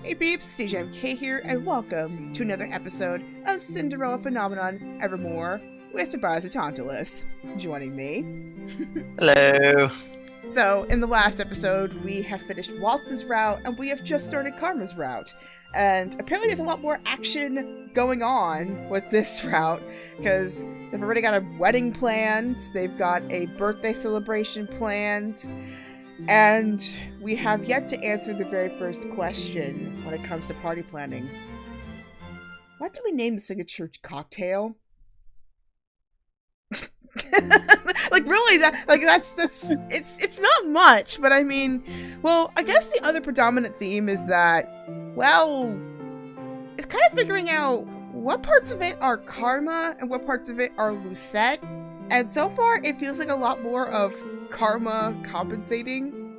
Hey peeps, DJMK here, and welcome to another episode of Cinderella Phenomenon Evermore with Surprise Tantalus. Joining me. Hello. So, in the last episode, we have finished Waltz's route, and we have just started Karma's route. And apparently there's a lot more action going on with this route, because they've already got a wedding planned, they've got a birthday celebration planned, and we have yet to answer the very first question when it comes to party planning. What do we name the signature cocktail? Really, it's not much, but I mean, well, I guess the other predominant theme is that, well, it's kind of figuring out what parts of it are Karma and what parts of it are Lucette. And so far, it feels like a lot more of Karma compensating,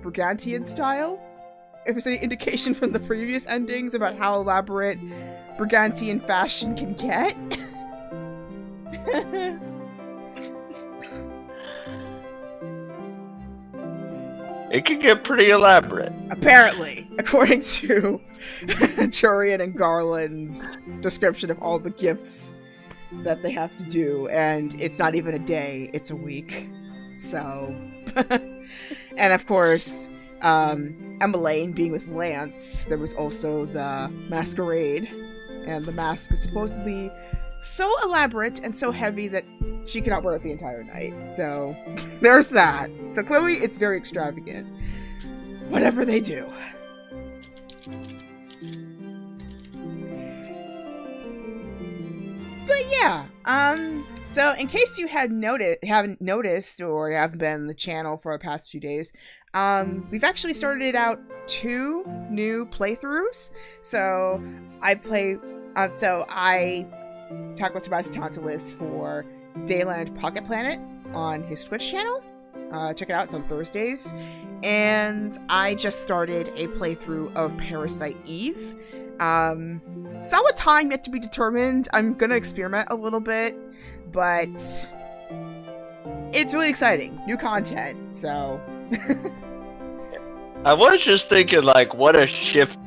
Brugantian style. If there's any indication from the previous endings about how elaborate Brugantian fashion can get. It could get pretty elaborate. Apparently, according to Turian and Garland's description of all the gifts that they have to do, and it's not even a day, it's a week. So, and of course, Emmeline being with Lance, there was also the masquerade, and the mask is supposedly so elaborate and so heavy that she cannot wear it the entire night. So, there's that. So clearly, it's very extravagant. Whatever they do. But yeah, so in case you haven't noticed, or you haven't been on the channel for the past few days, we've actually started out 2 new playthroughs. So I talk with Tobias Tantalus for Dayland Pocket Planet on his Twitch channel. Check it out, it's on Thursdays. And I just started a playthrough of Parasite Eve. Solid time yet to be determined. I'm gonna experiment a little bit, but it's really exciting. New content, so. I was just thinking, like, what a shift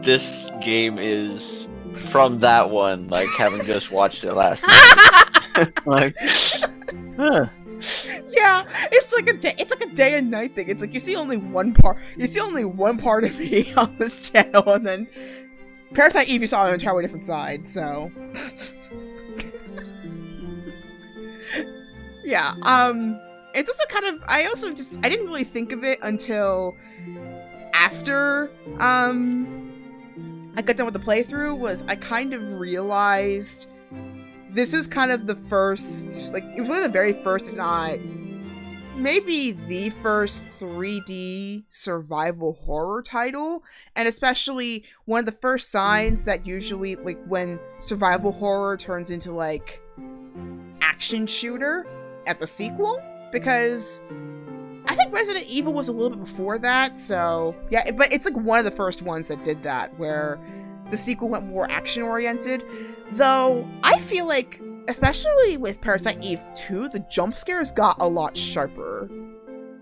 this game is from that one, like, having just watched it last night. Like, huh. Yeah, it's like a day and night thing. It's like you see only one part of me on this channel, and then Parasite Eve you saw on an entirely different side, so. Yeah, it's also kind of, I didn't really think of it until after, I got done with the playthrough, was I kind of realized this is kind of the first, like, it was one of the very first, if not, maybe the first 3D survival horror title, and especially one of the first signs that usually, like, when survival horror turns into, like, action shooter at the sequel, because I think Resident Evil was a little bit before that, so, yeah, but it's, like, one of the first ones that did that, where the sequel went more action-oriented, though I feel like, especially with Parasite Eve 2, the jump scares got a lot sharper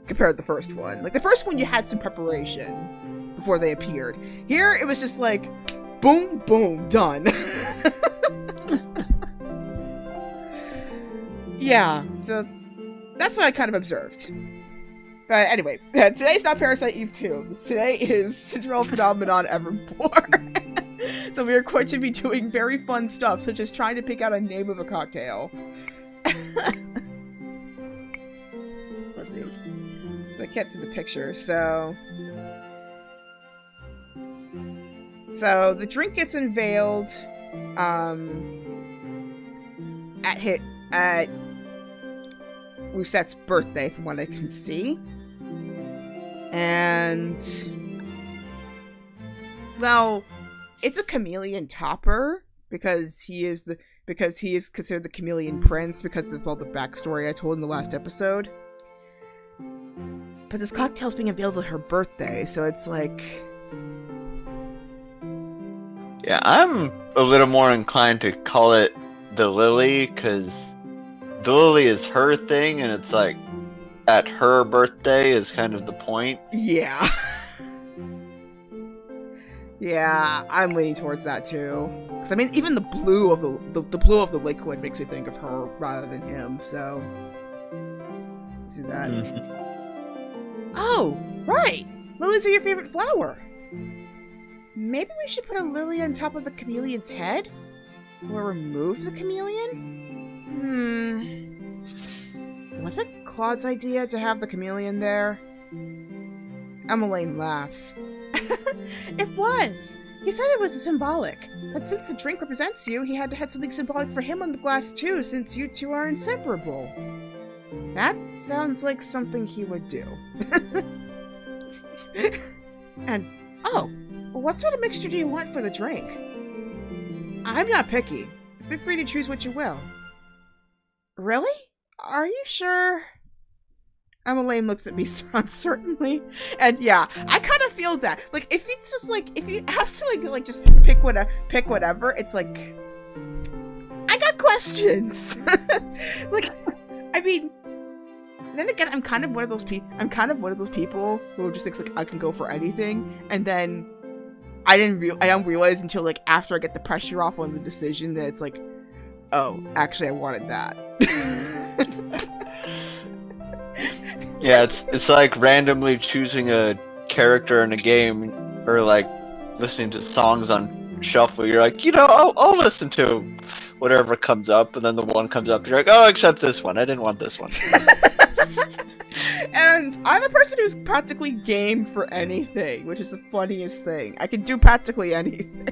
compared to the first one. Like, the first one, you had some preparation before they appeared. Here, it was just like, boom, boom, done. Yeah, so that's what I kind of observed. But anyway, today's not Parasite Eve 2. Today is Cinderella Phenomenon Evermore. So we are going to be doing very fun stuff, such as trying to pick out a name of a cocktail. Let's see. So I can't see the picture, so the drink gets unveiled at Lucette's birthday, from what I can see. And, well, it's a chameleon topper because he is considered the chameleon prince because of all the backstory I told in the last episode. But this cocktail's being unveiled at her birthday, so it's like, Yeah, I'm a little more inclined to call it the Lily, because the Lily is her thing, and it's like, at her birthday is kind of the point. yeah. Yeah, I'm leaning towards that too. Because I mean, even the blue of the blue of the liquid makes me think of her rather than him. So let's do that. Oh, right. Lilies are your favorite flower. Maybe we should put a lily on top of the chameleon's head, or remove the chameleon. Was it Claude's idea to have the chameleon there? Emmeline laughs. It was! He said it was symbolic, but since the drink represents you, he had to have something symbolic for him on the glass too, since you two are inseparable. That sounds like something he would do. And, oh, what sort of mixture do you want for the drink? I'm not picky. Feel free to choose what you will. Really? Are you sure? Emmeline looks at me uncertainly, and yeah, I kind of feel that. Like, if it's just like, if you ask to like just pick whatever, it's like, I got questions. Like, I mean, then again, I'm kind of one of those people who just thinks like I can go for anything, and then I don't realize until like after I get the pressure off on the decision that it's like, oh, actually, I wanted that. Yeah, it's like randomly choosing a character in a game, or like listening to songs on shuffle. You're like, I'll listen to whatever comes up, and then the one comes up. You're like, oh, except this one. I didn't want this one. And I'm a person who's practically game for anything, which is the funniest thing. I can do practically anything.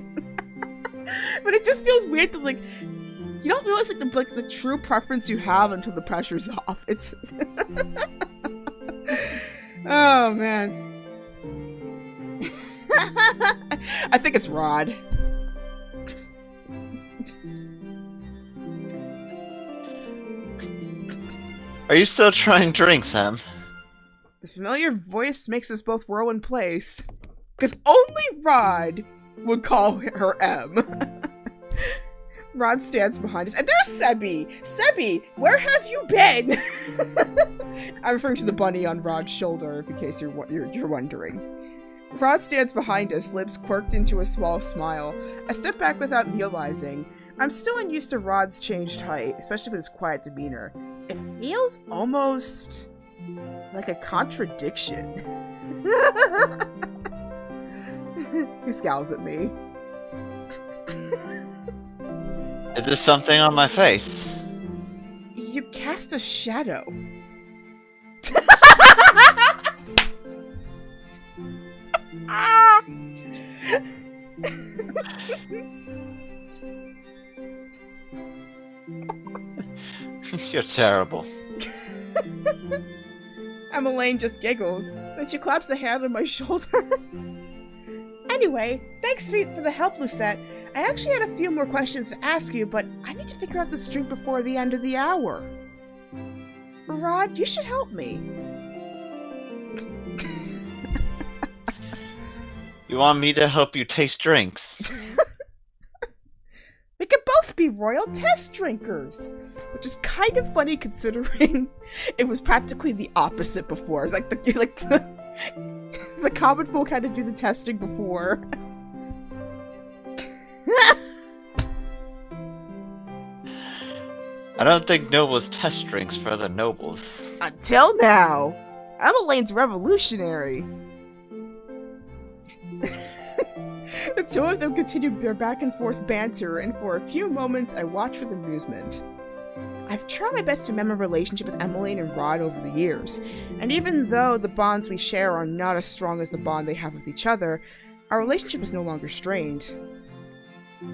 But it just feels weird that, like, you don't realize like the true preference you have until the pressure's off. It's oh man. I think it's Rod. Are you still trying drinks, Sam? The familiar voice makes us both whirl in place. Because only Rod would call her M. Rod stands behind us. And there's Sebi! Sebi, where have you been? I'm referring to the bunny on Rod's shoulder, in case you're wondering. Rod stands behind us, lips quirked into a small smile. I step back without realizing. I'm still unused to Rod's changed height, especially with his quiet demeanor. It feels almost like a contradiction. He scowls at me. Is there something on my face? You cast a shadow. Ah! You're terrible. Emmeline just giggles, then she claps a hand on my shoulder. Anyway, thanks for the help, Lucette. I actually had a few more questions to ask you, but I need to figure out this drink before the end of the hour. Rod, you should help me. You want me to help you taste drinks? We could both be royal test drinkers, which is kind of funny considering it was practically the opposite before. It's like the common folk had to do the testing before. I don't think nobles test drinks for other nobles. Until now. Emmeline's revolutionary. The two of them continued their back and forth banter, and for a few moments I watched with amusement. I've tried my best to mend my relationship with Emmeline and Rod over the years, and even though the bonds we share are not as strong as the bond they have with each other, our relationship is no longer strained.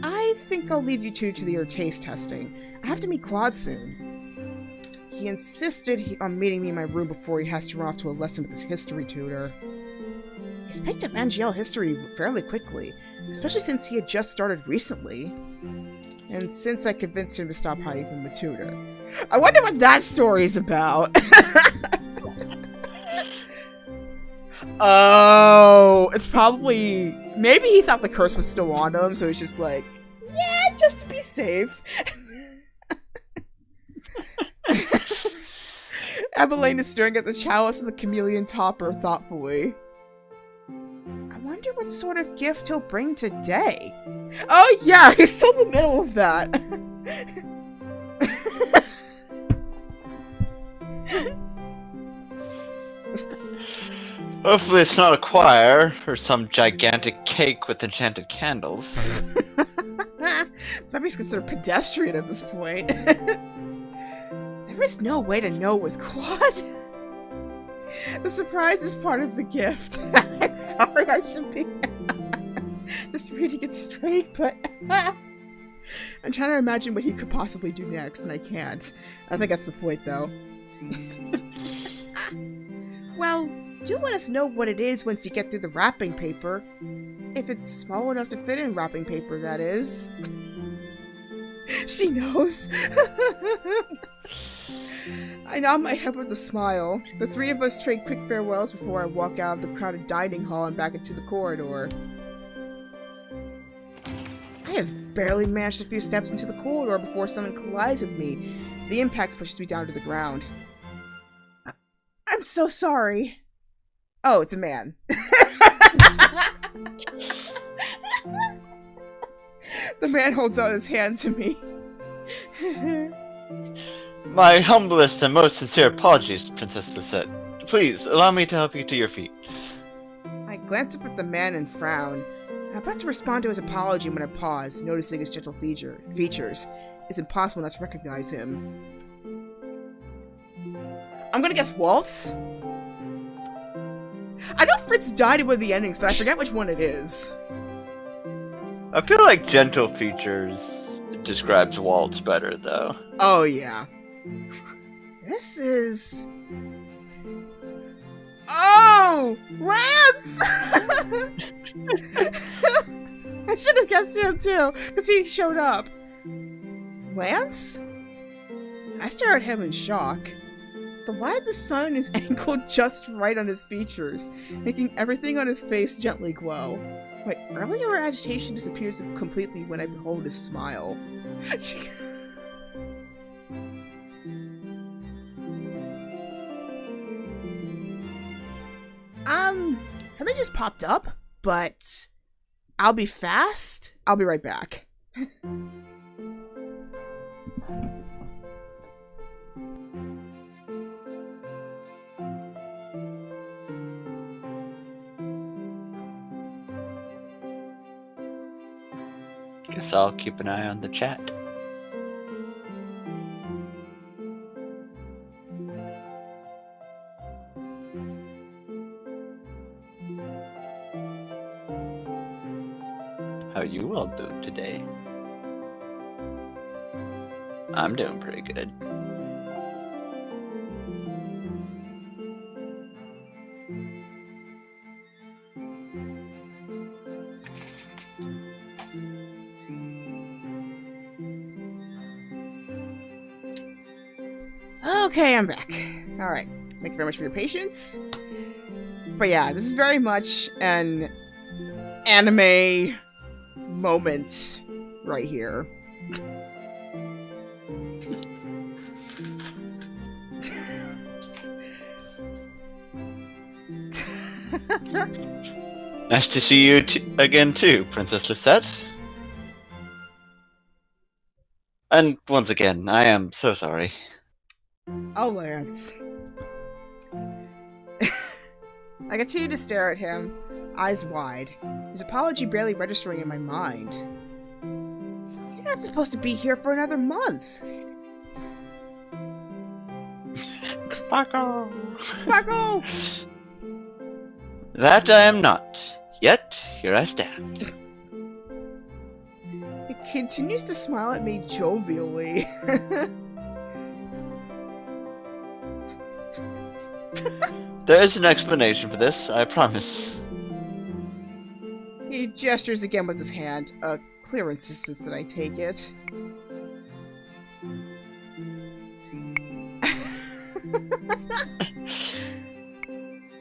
I think I'll leave you two to your taste testing. I have to meet Claude soon. He insisted on meeting me in my room before he has to run off to a lesson with his history tutor. He's picked up Angel history fairly quickly, especially since he had just started recently. And since I convinced him to stop hiding from the tutor. I wonder what that story's about! Oh, it's probably... Maybe he thought the curse was still on him, so he's just like, yeah, just to be safe. Eveline is staring at the chalice of the chameleon topper thoughtfully. I wonder what sort of gift he'll bring today. Oh yeah, he's still in the middle of that. Hopefully it's not a choir, or some gigantic cake with enchanted candles. That makes considered pedestrian at this point. There is no way to know with Quad. The surprise is part of the gift. I'm sorry, I should be just reading it straight, but I'm trying to imagine what he could possibly do next, and I can't. I think that's the point, though. Well, do let us know what it is once you get through the wrapping paper. If it's small enough to fit in wrapping paper, that is. She knows. I nod my head with a smile. The three of us trade quick farewells before I walk out of the crowded dining hall and back into the corridor. I have barely managed a few steps into the corridor before someone collides with me. The impact pushes me down to the ground. I'm so sorry. Oh, it's a man. The man holds out his hand to me. My humblest and most sincere apologies, Princess Lucette. Please, allow me to help you to your feet. I glance up at the man and frown. I'm about to respond to his apology when I pause, noticing his gentle features. It's impossible not to recognize him. I'm gonna guess Waltz? I know Fritz died in one of the endings, but I forget which one it is. I feel like gentle features describes Waltz better, though. Oh, yeah. This is... Oh! Lance! I should have guessed him, too, because he showed up. Lance? I stare at him in shock. The light of the sun is angled just right on his features, making everything on his face gently glow. My earlier agitation disappears completely when I behold his smile. Something just popped up, but I'll be fast. I'll be right back. Guess I'll keep an eye on the chat. How you all doing today? I'm doing pretty good. Okay, I'm back. Alright, thank you very much for your patience. But yeah, this is very much an anime moment right here. Nice to see you again too, Princess Lucette. And once again, I am so sorry. Oh, Lance. I continue to stare at him, eyes wide, his apology barely registering in my mind. You're not supposed to be here for another month. Sparkle! Sparkle! That I am not. Yet, here I stand. He continues to smile at me jovially. There is an explanation for this, I promise. He gestures again with his hand, a clear insistence that I take it.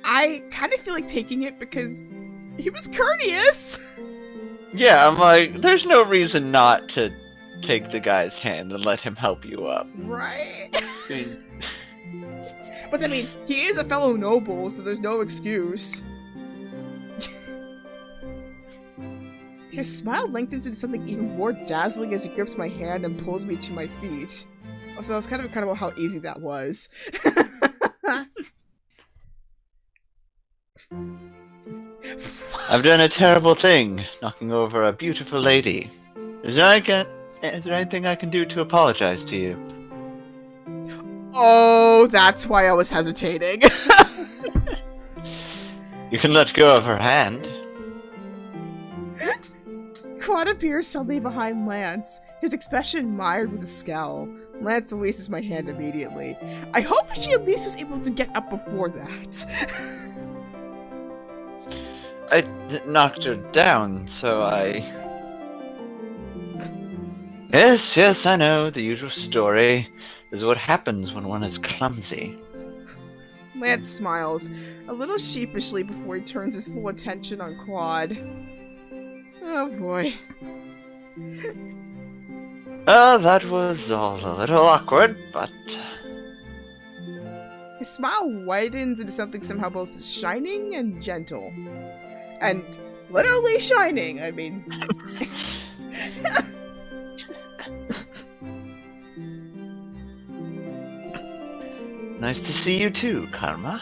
I kind of feel like taking it because he was courteous. Yeah, I'm like, there's no reason not to take the guy's hand and let him help you up. Right? But I mean, he is a fellow noble, so there's no excuse. His smile lengthens into something even more dazzling as he grips my hand and pulls me to my feet. Also, I was kind of incredible how easy that was. I've done a terrible thing, knocking over a beautiful lady. Is there anything I can do to apologize to you? Oh, that's why I was hesitating. You can let go of her hand. Claude appears suddenly behind Lance, his expression mired with a scowl. Lance releases my hand immediately. I hope she at least was able to get up before that. I knocked her down, so I... Yes, I know, the usual story. This is what happens when one is clumsy. Lance smiles, a little sheepishly before he turns his full attention on Claude. Oh boy. That was all a little awkward, but... His smile widens into something somehow both shining and gentle. And literally shining, I mean. Nice to see you too, Karma.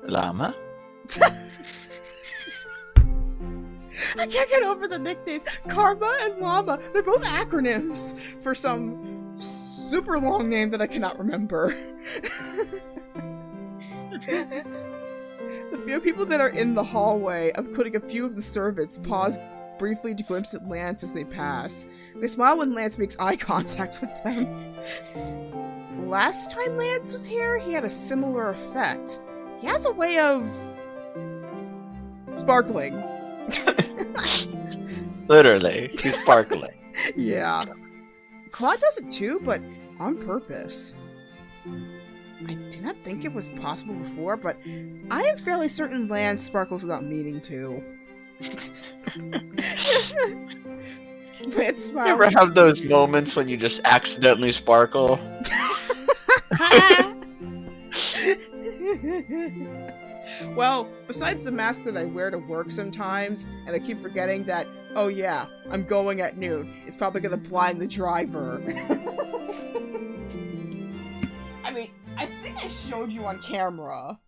Llama? I can't get over the nicknames. Karma and Llama. They're both acronyms for some super long name that I cannot remember. The few people that are in the hallway, including a few of the servants, pause briefly to glimpse at Lance as they pass. They smile when Lance makes eye contact with them. Last time Lance was here, he had a similar effect. He has a way of... sparkling. Literally, he's sparkling. Yeah. Claude does it too, but on purpose. I did not think it was possible before, but I am fairly certain Lance sparkles without meaning to. Lance smiles. You ever have those moments when you just accidentally sparkle? Well, besides the mask that I wear to work sometimes, and I keep forgetting that, oh yeah, I'm going at noon, it's probably gonna blind the driver. I mean, I think I showed you on camera,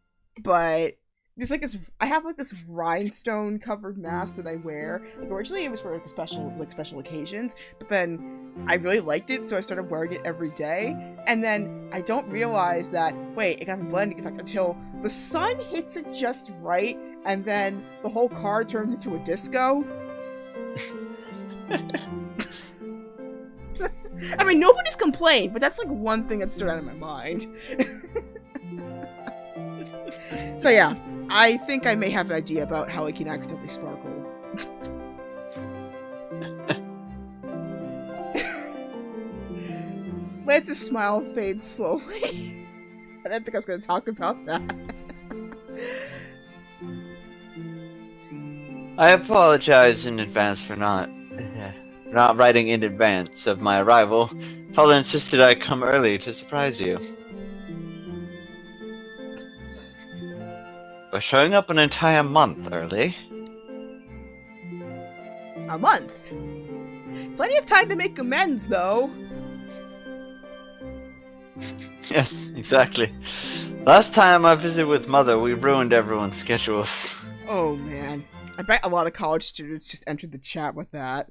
but there's like this, I have like this rhinestone covered mask that I wear. Like originally it was for like special occasions, but then I really liked it, so I started wearing it every day. And then I don't realize that, wait, it got a blending effect until the sun hits it just right, and then the whole car turns into a disco. I mean, nobody's complained, but that's like one thing that stood out in my mind. So yeah, I think I may have an idea about how I can accidentally sparkle. Lance's smile fades slowly. I didn't think I was going to talk about that. I apologize in advance for not writing in advance of my arrival. Father insisted I come early to surprise you. By showing up an entire month early. A month? Plenty of time to make amends, though. Yes, exactly. Last time I visited with Mother, we ruined everyone's schedules. Oh, man. I bet a lot of college students just entered the chat with that.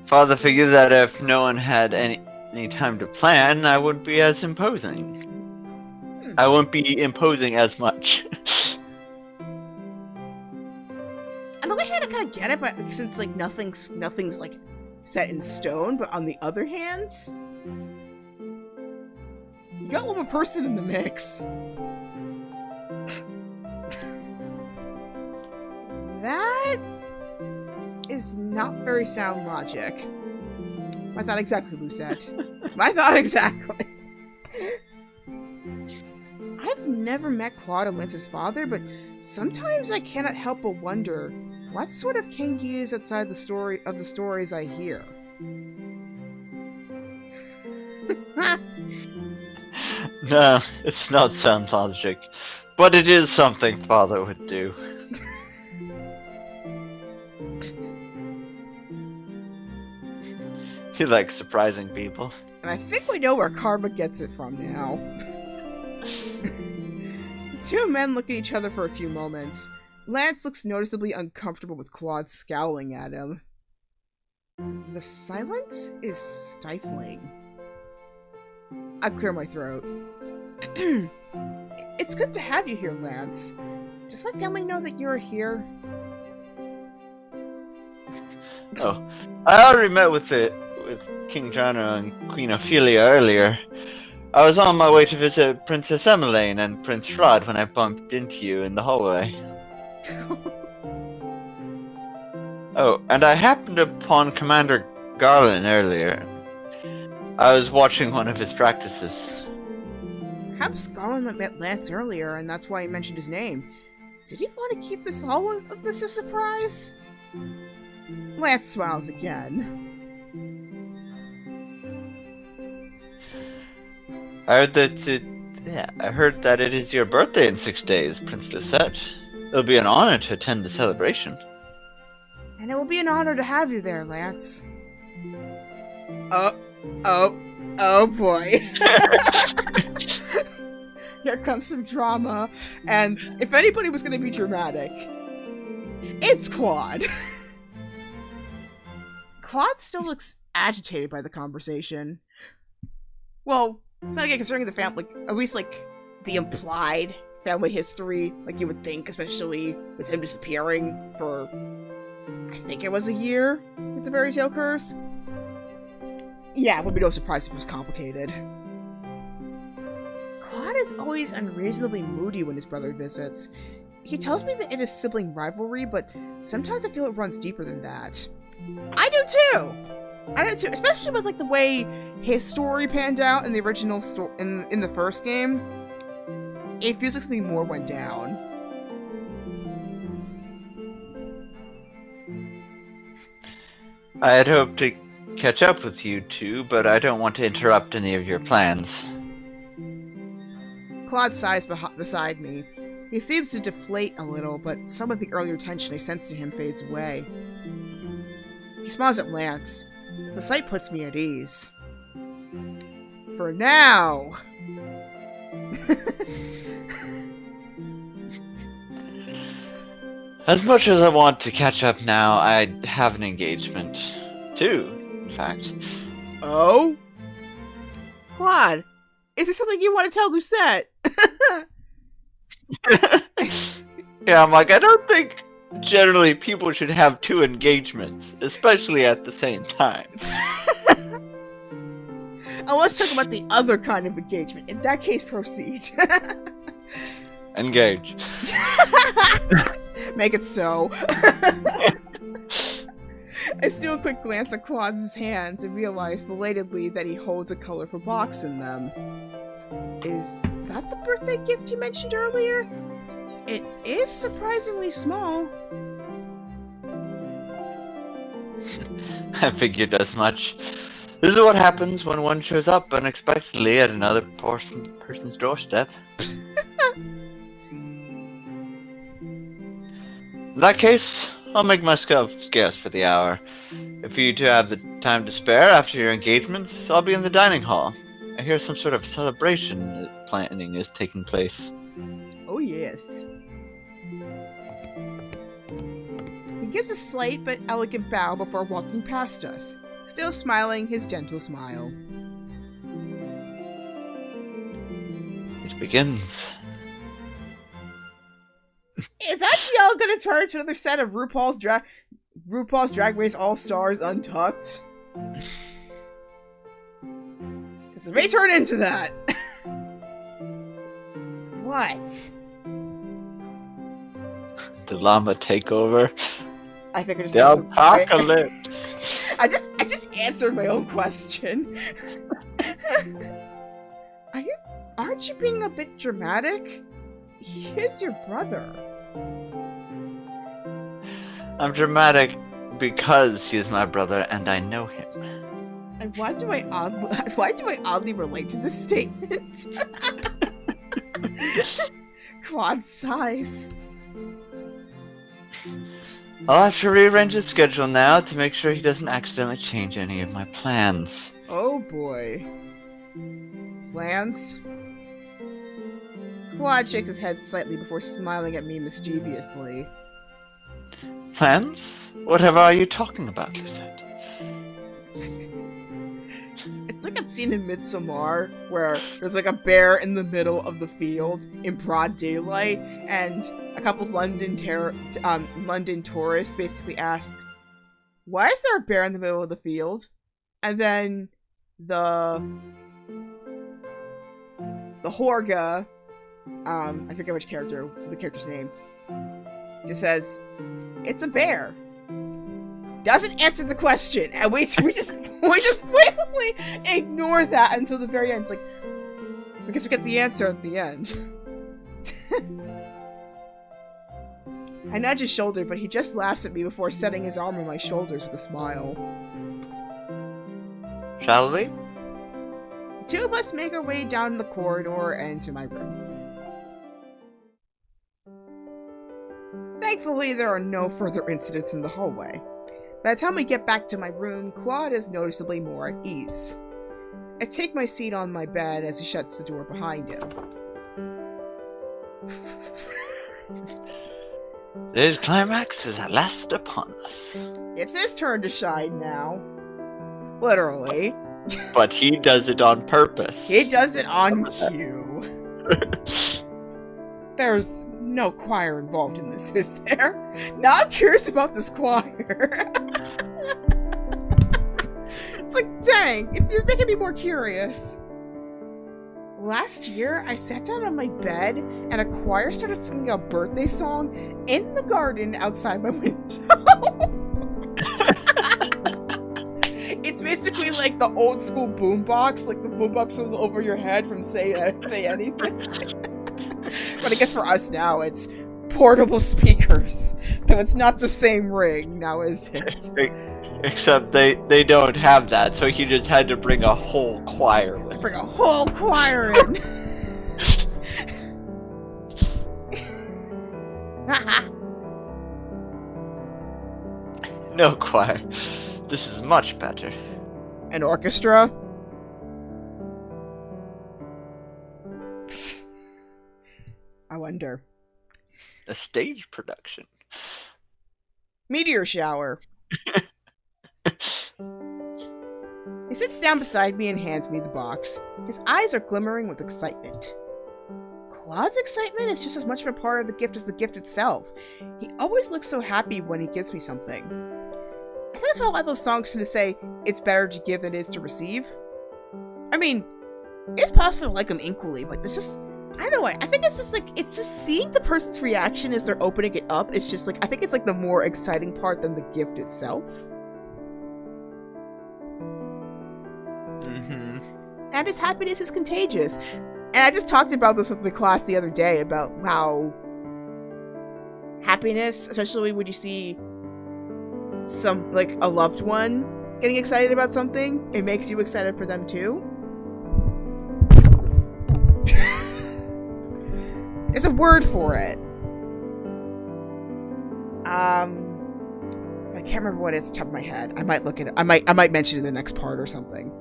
Father figured that if no one had any time to plan, I wouldn't be as imposing. I wouldn't be imposing as much. On the one hand, I kind of get it, but since like nothing's like set in stone. But on the other hand, you got one more person in the mix. That is not very sound logic. My thought exactly, Lucette. My thought exactly. I've never met Claude and Lance's father, but sometimes I cannot help but wonder what sort of king he is outside the stories I hear. No, it's not sound logic, but it is something father would do. He likes surprising people. And I think we know where karma gets it from now. The two men look at each other for a few moments. Lance looks noticeably uncomfortable with Claude scowling at him. The silence is stifling. I clear my throat. It's good to have you here, Lance. Does my family know that you're here? Oh, I already met with King Jono and Queen Ophelia earlier. I was on my way to visit Princess Emmeline and Prince Rod when I bumped into you in the hallway. Oh, and I happened upon Commander Garland earlier. I was watching one of his practices. Perhaps Garland met Lance earlier, and that's why he mentioned his name. Did he want to keep this all of this a surprise? Lance smiles again. I heard that it is your birthday in 6 days, Prince Lucette. It'll be an honor to attend the celebration. And it will be an honor to have you there, Lance. Oh boy. Here comes some drama, and if anybody was going to be dramatic, it's Claude. Claude still looks agitated by the conversation. Well, it's not again concerning the family, at least like the implied family history, like you would think, especially with him disappearing for, I think it was a year with the fairy tale curse. Yeah, it would be no surprise if it was complicated. Claude is always unreasonably moody when his brother visits. He tells me that it is sibling rivalry, but sometimes I feel it runs deeper than that. I do too, especially with like the way his story panned out in the original story in the first game. It feels like something more went down. I had hoped to catch up with you two, but I don't want to interrupt any of your plans. Claude sighs beside me. He seems to deflate a little, but some of the earlier tension I sense in him fades away. He smiles at Lance. The sight puts me at ease. For now! As much as I want to catch up now, I have an engagement. Two, in fact. Oh? Claude, is there something you want to tell Lucette? Yeah, I'm like, I don't think generally people should have two engagements, especially at the same time. Oh, let's talk about the other kind of engagement. In that case, proceed. Engage. Make it so. I steal a quick glance at Claude's hands and realize belatedly that he holds a colorful box in them. Is that the birthday gift you mentioned earlier? It is surprisingly small. I figured as much. This is what happens when one shows up unexpectedly at another person's doorstep. In that case, I'll make myself scarce for the hour. If you two have the time to spare after your engagements, I'll be in the dining hall. I hear some sort of celebration planning is taking place. Oh yes. He gives a slight but elegant bow before walking past us, still smiling his gentle smile. It begins. Is actually gonna turn to another set of RuPaul's Drag Race All Stars Untucked? Because it may turn into that. What? The llama takeover. I think I just The apocalypse. I just answered my own question. Aren't you being a bit dramatic? He is your brother. I'm dramatic Because he is my brother and I know him. And why do I oddly relate to this statement? Quad size. I'll have to rearrange his schedule now to make sure he doesn't accidentally change any of my plans. Oh boy. Plans? Quad shakes his head slightly before smiling at me mischievously. Plans? Whatever are you talking about, Lucette? It's like a scene in Midsommar where there's like a bear in the middle of the field in broad daylight, and a couple of London tourists basically asked, "Why is there a bear in the middle of the field?" And then the Horga, I forget the character's name, just says, "It's a bear." Doesn't answer the question, and we just blatantly ignore that until the very end. It's like, I guess we get the answer at the end. I nudge his shoulder, but he just laughs at me before setting his arm on my shoulders with a smile. Shall we? The two of us make our way down the corridor and to my room. Thankfully, there are no further incidents in the hallway. By the time we get back to my room, Claude is noticeably more at ease. I take my seat on my bed as he shuts the door behind him. This climax is at last upon us. It's his turn to shine now. Literally. But he does it on purpose. He does it on cue. There's no choir involved in this, is there? Now I'm curious about this choir. It's like, dang, you're making me more curious. Last year, I sat down on my bed and a choir started singing a birthday song in the garden outside my window. It's basically like the old school boombox, like the boombox over your head from Say Anything. But I guess for us now, it's portable speakers. Though it's not the same ring now, is it? Except they don't have that, so he just had to bring a whole choir with. Bring a whole choir in. No choir. This is much better. An orchestra? I wonder. A stage production. Meteor shower. He sits down beside me and hands me the box. His eyes are glimmering with excitement. Claude's excitement is just as much of a part of the gift as the gift itself. He always looks so happy when he gives me something. I think that's why a lot of those songs tend to say, it's better to give than it is to receive. I mean, it's possible to like them equally, but there's just, I don't know why. I think it's just like, it's just seeing the person's reaction as they're opening it up. It's just like, I think it's like the more exciting part than the gift itself. Mm-hmm. And his happiness is contagious. And I just talked about this with my class the other day about how happiness, especially when you see some, like, a loved one getting excited about something, it makes you excited for them too. There's a word for it. I can't remember what it is off the top of my head. I might look at it. I might mention it in the next part or something.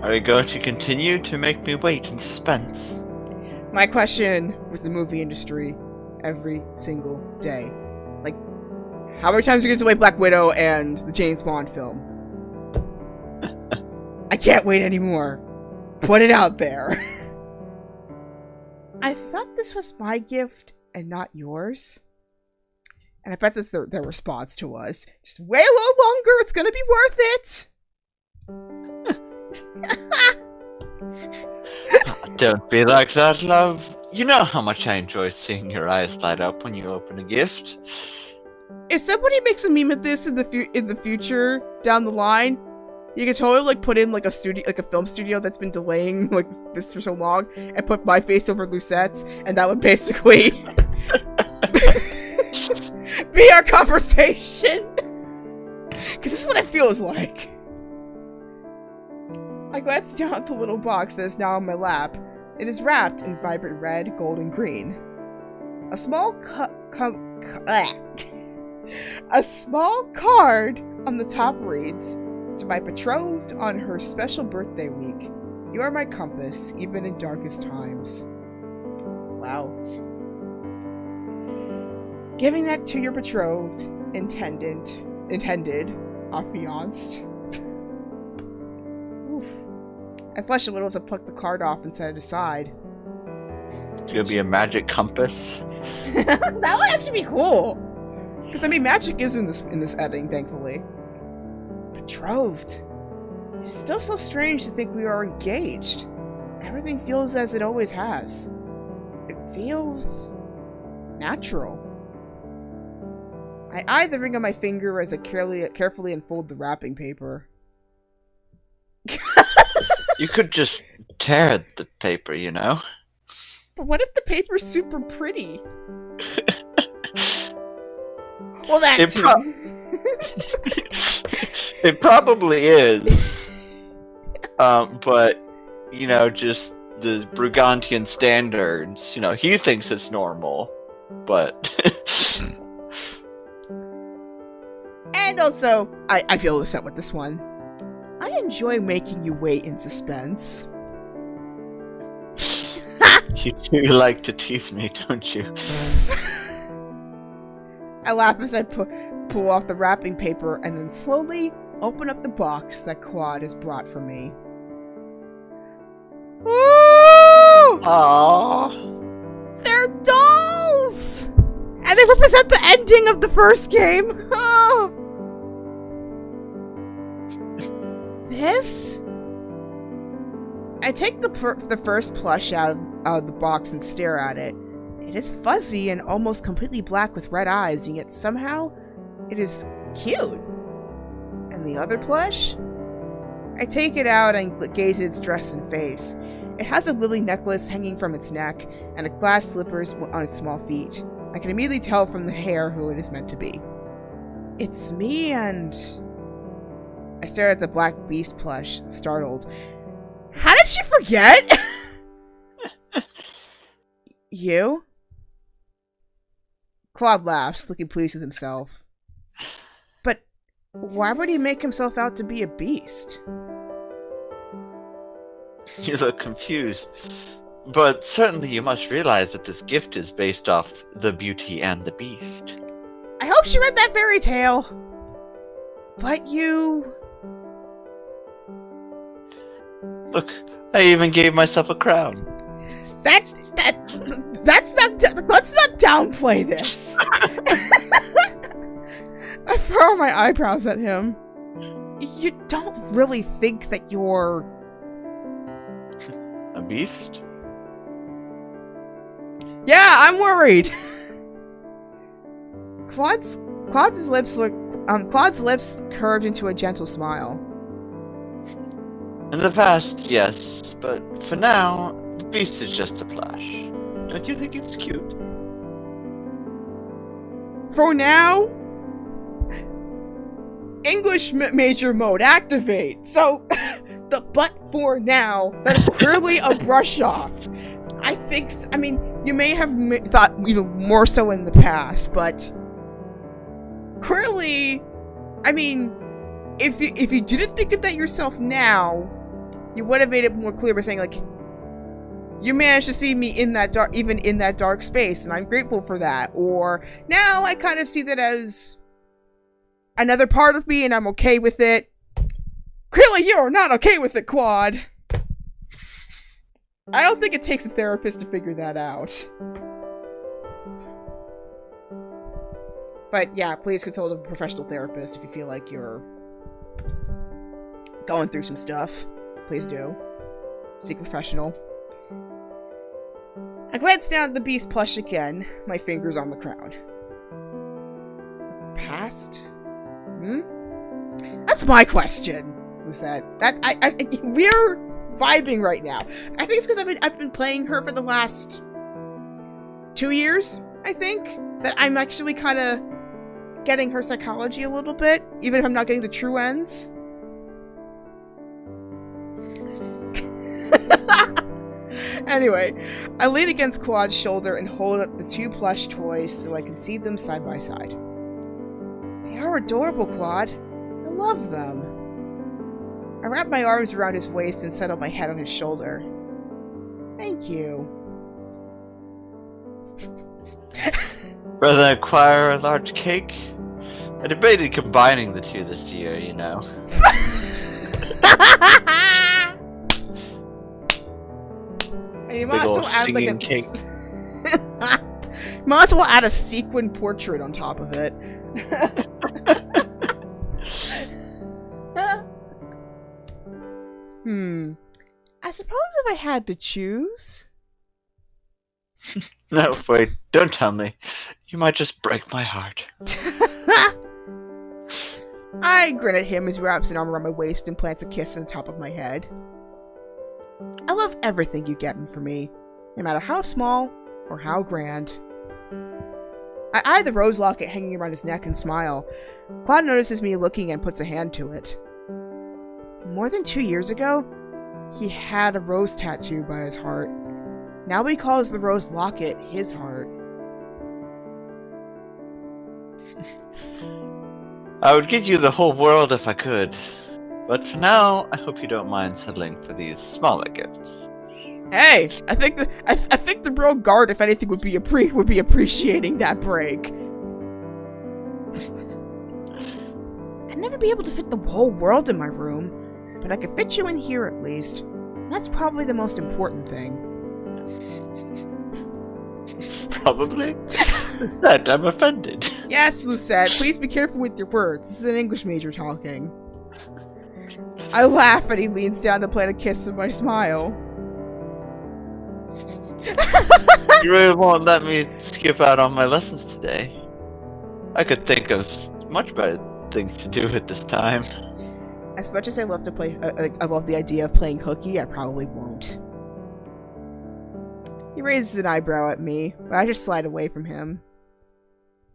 Are you going to continue to make me wait in suspense? My question with the movie industry every single day. Like, how many times are you going to wait Black Widow and the James Bond film? I can't wait anymore. Put it out there. I thought this was my gift and not yours. And I bet that's their response to us. Just wait a little longer, it's gonna be worth it! Don't be like that, love. You know how much I enjoy seeing your eyes light up when you open a gift. If somebody makes a meme of this in the future, down the line, You could totally like put in like a studio, like a film studio that's been delaying like this for so long, and put my face over Lucette's, and that would basically be our conversation. Because this is what it feels like. I glance down at the little box that is now on my lap. It is wrapped in vibrant red, gold, and green. A small a small card on the top reads, "To my betrothed on her special birthday week. You are my compass, even in darkest times." Wow. Giving that to your betrothed, intended, affianced. Oof. I flushed a little as I plucked the card off and set it aside. It's gonna be a magic compass. That would actually be cool. Because I mean, magic is in this editing, thankfully. Betrothed. It's still so strange to think we are engaged. Everything feels as it always has. It feels natural. I eye the ring on my finger as I carefully unfold the wrapping paper. You could just tear the paper, you know? But what if the paper's super pretty? Well, that's it probably is. But, you know, just the Brugantian standards, you know, he thinks it's normal, but... And also, I feel upset with this one. I enjoy making you wait in suspense. You do like to tease me, don't you? I laugh as I pull off the wrapping paper and then slowly open up the box that Claude has brought for me. Woo! Aww. They're dolls! And they represent the ending of the first game. Oh. This? I take the first plush out of the box and stare at it. It is fuzzy and almost completely black with red eyes, and yet somehow it is cute. And the other plush? I take it out and gaze at its dress and face. It has a lily necklace hanging from its neck and a glass slippers on its small feet. I can immediately tell from the hair who it is meant to be. It's me, and... I stare at the black beast plush, startled. How did she forget? You? Claude laughs, looking pleased with himself. But why would he make himself out to be a beast? You look confused. But certainly you must realize that this gift is based off the Beauty and the Beast. I hope she read that fairy tale. But you... Look, I even gave myself a crown. That's not... Let's not downplay this. I furrow my eyebrows at him. You don't really think that you're... A beast? Yeah, I'm worried. Claude's lips curved into a gentle smile. In the past, yes, but for now, the beast is just a plush. Don't you think it's cute? For now, English major mode activate. So, the "but for now" that is clearly a brush off. I think. I mean, you may have thought even more so in the past, but clearly, I mean, if you didn't think of that yourself now, you would have made it more clear by saying like, you managed to see me in that dark, even in that dark space, and I'm grateful for that. Or now I kind of see that as another part of me, and I'm okay with it. Clearly, you're not okay with it, Claude. I don't think it takes a therapist to figure that out. But yeah, please consult a professional therapist if you feel like you're going through some stuff. Please do. Seek a professional. I glance down at the beast plush again, my fingers on the crown. The past? That's my question, Lucette. We're vibing right now. I think it's because I've been playing her for the last 2 years, I think, that I'm actually kind of getting her psychology a little bit, even if I'm not getting the true ends. Anyway, I lean against Claude's shoulder and hold up the 2 plush toys so I can see them side by side. They are adorable, Claude. I love them. I wrap my arms around his waist and settle my head on his shoulder. Thank you. Rather than acquire a large cake? I debated combining the two this year, you know. And you might as well add like a cake. might as well add a sequin portrait on top of it. I suppose if I had to choose. No, wait, don't tell me. You might just break my heart. I grin at him as he wraps an arm around my waist and plants a kiss on the top of my head. I love everything you get for me, no matter how small or how grand. I eye the rose locket hanging around his neck and smile. Claude notices me looking and puts a hand to it. More than 2 years ago, he had a rose tattoo by his heart. Now he calls the rose locket his heart. I would give you the whole world if I could. But for now, I hope you don't mind settling for these smaller gifts. Hey, I think the Royal Guard, if anything, would be appreciating that break. I'd never be able to fit the whole world in my room, but I could fit you in here at least. That's probably the most important thing. Probably? Lucette, I'm offended. Yes, Lucette, please be careful with your words. This is an English major talking. I laugh and he leans down to plant a kiss with my smile. You really won't let me skip out on my lessons today. I could think of much better things to do at this time. As much as I love to play, I love the idea of playing hooky, I probably won't. He raises an eyebrow at me, but I just slide away from him.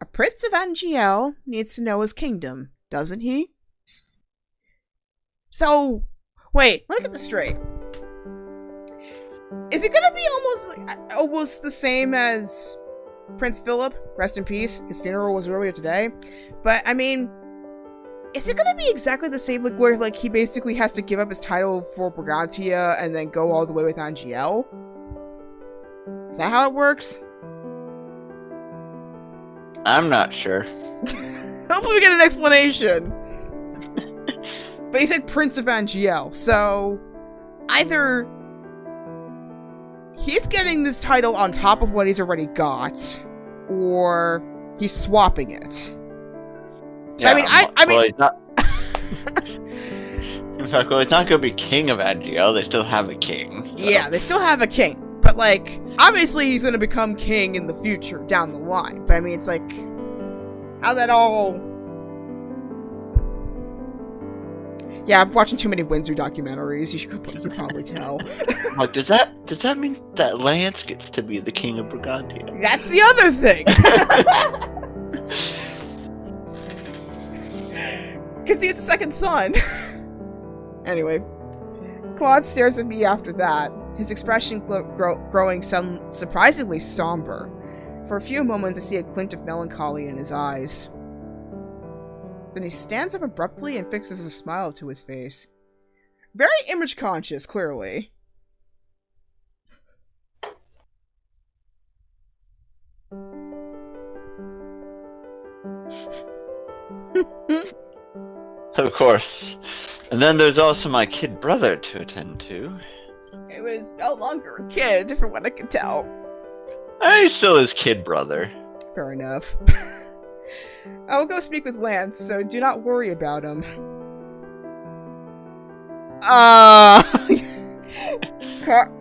A prince of Angiel needs to know his kingdom, doesn't he? So, wait, let me get this straight. Is it gonna be almost the same as Prince Philip? Rest in peace. His funeral was earlier today. But, I mean, is it gonna be exactly the same, like, where, like, he basically has to give up his title for Brugantia and then go all the way with Angiel? Is that how it works? I'm not sure. Hopefully we get an explanation. But he said Prince of Angiel, so either he's getting this title on top of what he's already got, or he's swapping it. Yeah, I mean, he's not. In fact, well, he's not going to be king of Angiel. They still have a king. So. Yeah, they still have a king. But, like, obviously he's going to become king in the future, down the line. But, I mean, it's like, how that all... Yeah, I'm watching too many Windsor documentaries, you could probably tell. Like, does that mean that Lance gets to be the king of Brugantia? That's the other thing! Because he's the second son. Anyway, Claude stares at me after that, his expression growing surprisingly somber. For a few moments, I see a glint of melancholy in his eyes. Then he stands up abruptly and fixes a smile to his face. Very image-conscious, clearly. Of course. And then there's also my kid brother to attend to. He was no longer a kid, from what I can tell. He's still his kid brother. Fair enough. I will go speak with Lance, so do not worry about him.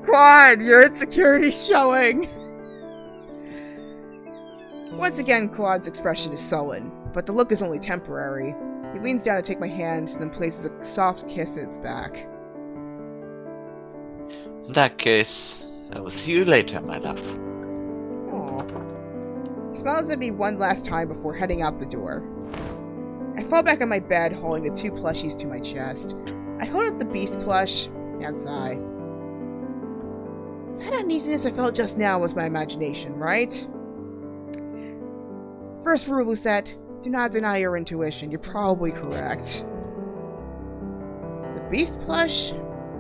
Claude, your insecurity's showing. Once again, Claude's expression is sullen, but the look is only temporary. He leans down to take my hand and then places a soft kiss at its back. In that case, I will see you later, my love. Aww. He smiles at me one last time before heading out the door. I fall back on my bed, holding the 2 plushies to my chest. I hold up the beast plush and sigh. That uneasiness I felt just now was my imagination, right? First rule, Lucette, do not deny your intuition. You're probably correct. The beast plush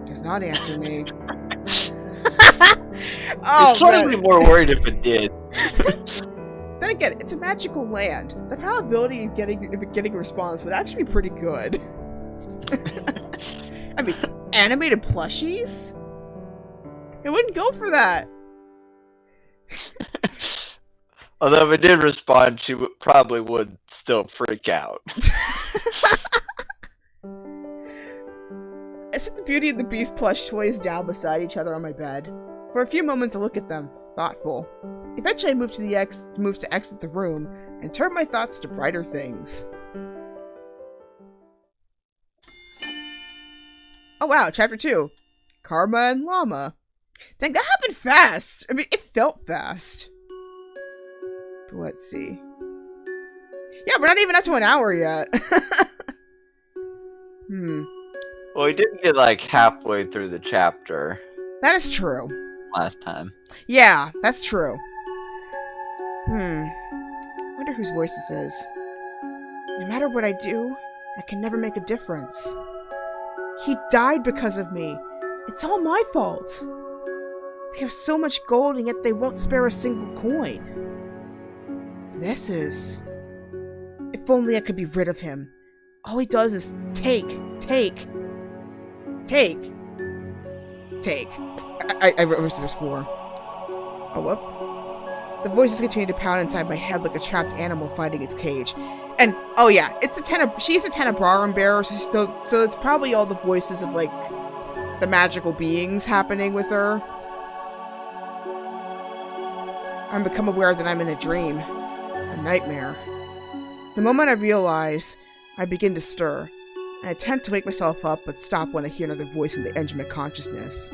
does not answer me. I'd slightly be more worried if it did. Then again, it's a magical land. The probability of getting a response would actually be pretty good. I mean, animated plushies? It wouldn't go for that. Although if it did respond, she probably would still freak out. I set the Beauty and the Beast plush toys down beside each other on my bed. For a few moments, I look at them, thoughtful. Eventually, I move to exit the room and turn my thoughts to brighter things. Oh wow, Chapter 2. Karma and Llama. Dang, that happened fast! I mean, it felt fast. Let's see. Yeah, we're not even up to an hour yet. Well, we didn't get like halfway through the chapter. That is true. Last time. Yeah, that's true. Wonder whose voice this is. No matter what I do, I can never make a difference. He died because of me. It's all my fault. They have so much gold, and yet they won't spare a single coin. This is... If only I could be rid of him. All he does is take. I reversed there's 4. Oh, whoop. The voices continue to pound inside my head like a trapped animal fighting its cage. And, oh yeah, it's she's a Tenebrarum bearer, so it's probably all the voices of, like, the magical beings happening with her. I've become aware that I'm in a dream. A nightmare. The moment I realize, I begin to stir. I attempt to wake myself up, but stop when I hear another voice in the edge of my consciousness.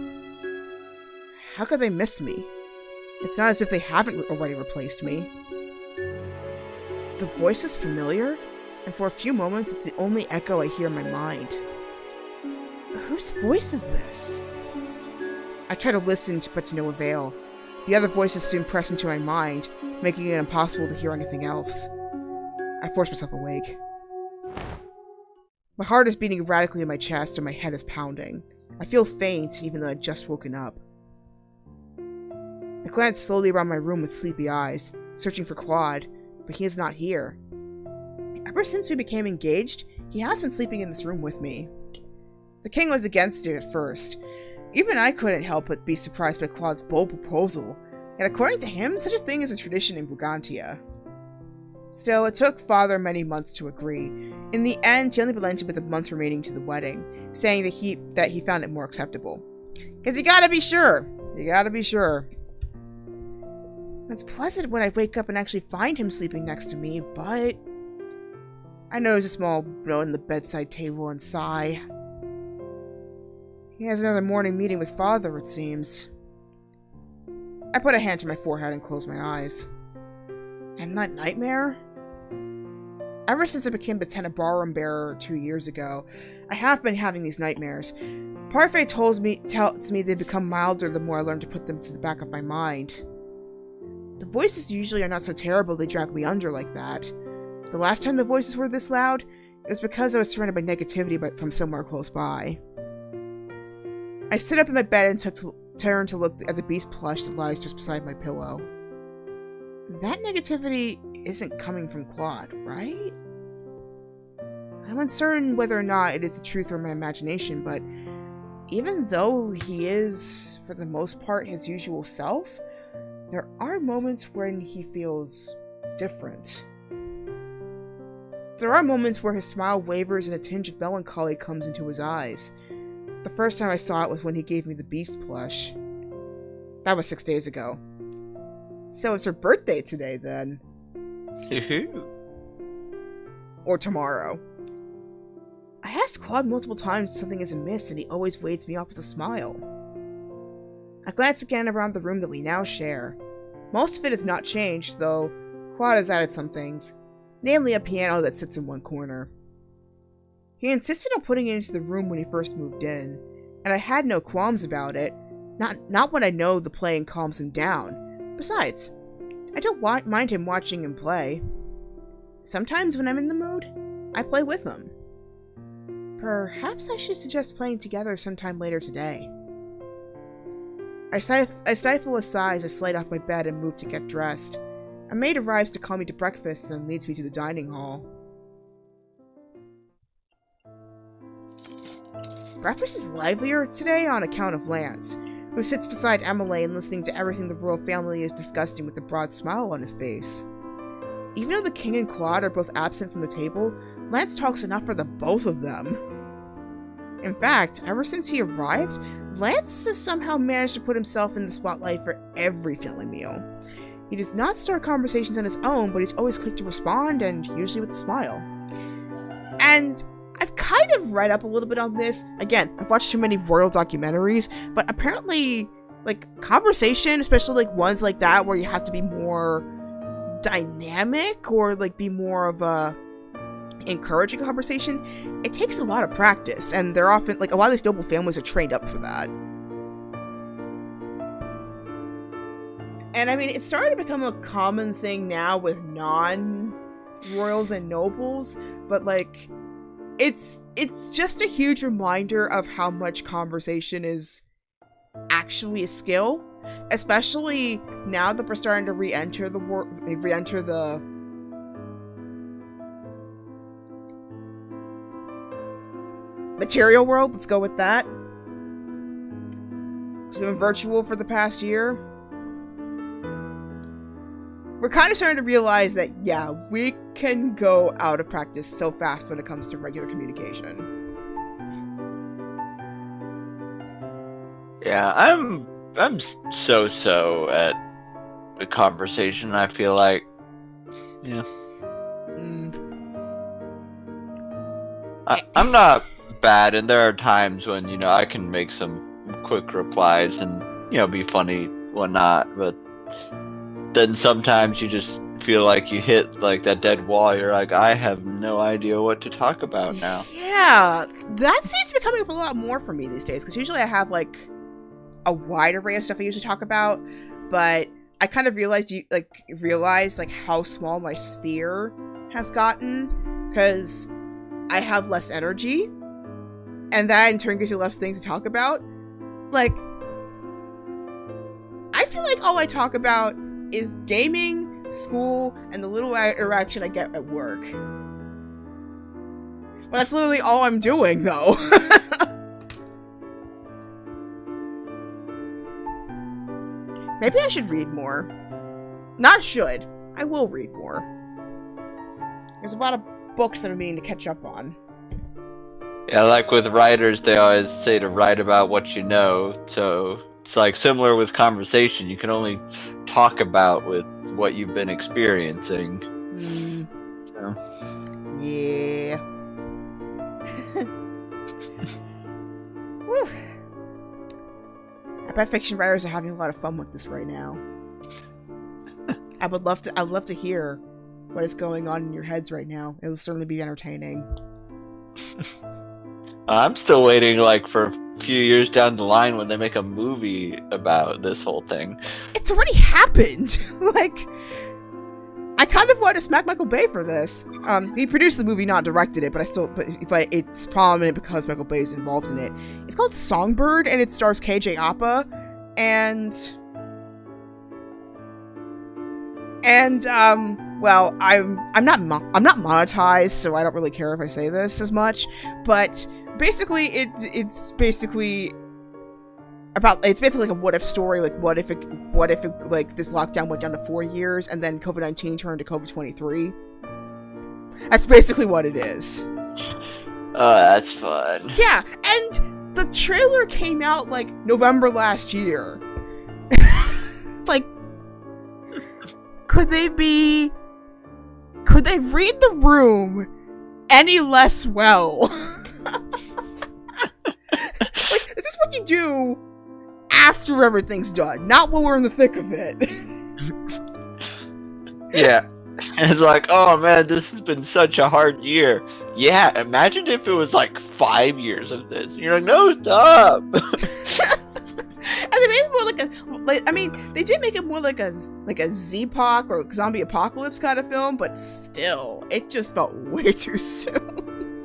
How could they miss me? It's not as if they haven't already replaced me. The voice is familiar, and for a few moments it's the only echo I hear in my mind. Whose voice is this? I try to listen, but to no avail. The other voices soon press into my mind, making it impossible to hear anything else. I force myself awake. My heart is beating erratically in my chest and my head is pounding. I feel faint, even though I'd just woken up. I glance slowly around my room with sleepy eyes, searching for Claude, but he is not here. Ever since we became engaged, he has been sleeping in this room with me. The king was against it at first. Even I couldn't help but be surprised by Claude's bold proposal, and according to him, such a thing is a tradition in Brugantia. Still, it took Father many months to agree. In the end, he only relented with a month remaining to the wedding, saying that he found it more acceptable. Because you gotta be sure! You gotta be sure. It's pleasant when I wake up and actually find him sleeping next to me, but... I notice a small note on the bedside table and sigh. He has another morning meeting with Father, it seems. I put a hand to my forehead and close my eyes. And that nightmare? Ever since I became the Tenebrarum bearer 2 years ago, I have been having these nightmares. Parfait tells me they become milder the more I learn to put them to the back of my mind. The voices usually are not so terrible they drag me under like that. The last time the voices were this loud, it was because I was surrounded by negativity from somewhere close by. I stood up in my bed and turned to look at the beast plush that lies just beside my pillow. That negativity isn't coming from Claude, right? I'm uncertain whether or not it is the truth or my imagination, but even though he is, for the most part, his usual self, there are moments when he feels different. There are moments where his smile wavers and a tinge of melancholy comes into his eyes. The first time I saw it was when he gave me the beast plush. That was 6 days ago. So it's her birthday today, then. Or tomorrow. asked Claude multiple times if something is amiss, and he always wades me off with a smile. I glance again around the room that we now share. Most of it has not changed, though Claude has added some things, namely a piano that sits in one corner. He insisted on putting it into the room when he first moved in, and I had no qualms about it, not when I know the playing calms him down. Besides, I don't mind him watching him play. Sometimes when I'm in the mood, I play with him. Perhaps I should suggest playing together sometime later today. I stifle a sigh as I slide off my bed and move to get dressed. A maid arrives to call me to breakfast and then leads me to the dining hall. Breakfast is livelier today on account of Lance, who sits beside Emily and listening to everything the royal family is discussing with a broad smile on his face. Even though the king and Claude are both absent from the table, Lance talks enough for the both of them. In fact, ever since he arrived, Lance has somehow managed to put himself in the spotlight for every family meal. He does not start conversations on his own, but he's always quick to respond, and usually with a smile. And I've kind of read up a little bit on this. Again, I've watched too many royal documentaries, but apparently, like, conversation, especially, like, ones like that where you have to be more dynamic or, like, be more of a encouraging conversation, it takes a lot of practice, and they're often, like, a lot of these noble families are trained up for that. And I mean, it's starting to become a common thing now with non-royals and nobles, but, like, it's just a huge reminder of how much conversation is actually a skill, especially now that we're starting to re-enter the material world. Let's go with that. Because we've been virtual for the past year. We're kind of starting to realize that, yeah, we can go out of practice so fast when it comes to regular communication. Yeah, I'm so at the conversation, I feel like. Yeah. I'm not bad, and there are times when, you know, I can make some quick replies and, you know, be funny, whatnot, but then sometimes you just feel like you hit, like, that dead wall. You're like, I have no idea what to talk about now. Yeah, that seems to be coming up a lot more for me these days, because usually I have, like, a wide array of stuff I usually talk about, but I kind of realized how small my sphere has gotten, because I have less energy, and that in turn gives you less things to talk about. Like, I feel like all I talk about is gaming, school, and the little interaction I get at work. But that's literally all I'm doing, though. Maybe I should read more. Not should. I will read more. There's a lot of books that I'm meaning to catch up on. Yeah, like with writers, they always say to write about what you know, so it's like similar with conversation. You can only talk about with what you've been experiencing. So. Yeah. Whew. I bet fiction writers are having a lot of fun with this right now. I'd love to hear what is going on in your heads right now. It will certainly be entertaining. I'm still waiting, like, for a few years down the line when they make a movie about this whole thing. It's already happened! Like, I kind of want to smack Michael Bay for this. He produced the movie, not directed it, but but it's prominent because Michael Bay is involved in it. It's called Songbird, and it stars KJ Apa, well, I'm not monetized, so I don't really care if I say this as much, but basically it's basically like a what if story. Like, what if like this lockdown went down to 4 years and then COVID-19 turned to COVID-23. That's basically what it is. Oh, that's fun. Yeah, and the trailer came out like November last year. Like, could they read the room any less well? you do after everything's done, not when we're in the thick of it. Yeah. It's like, oh man, this has been such a hard year. Yeah, imagine if it was like 5 years of this. And you're like, no, stop. And they made it more they did make it more like a Z-Poc or zombie apocalypse kind of film, but still, it just felt way too soon.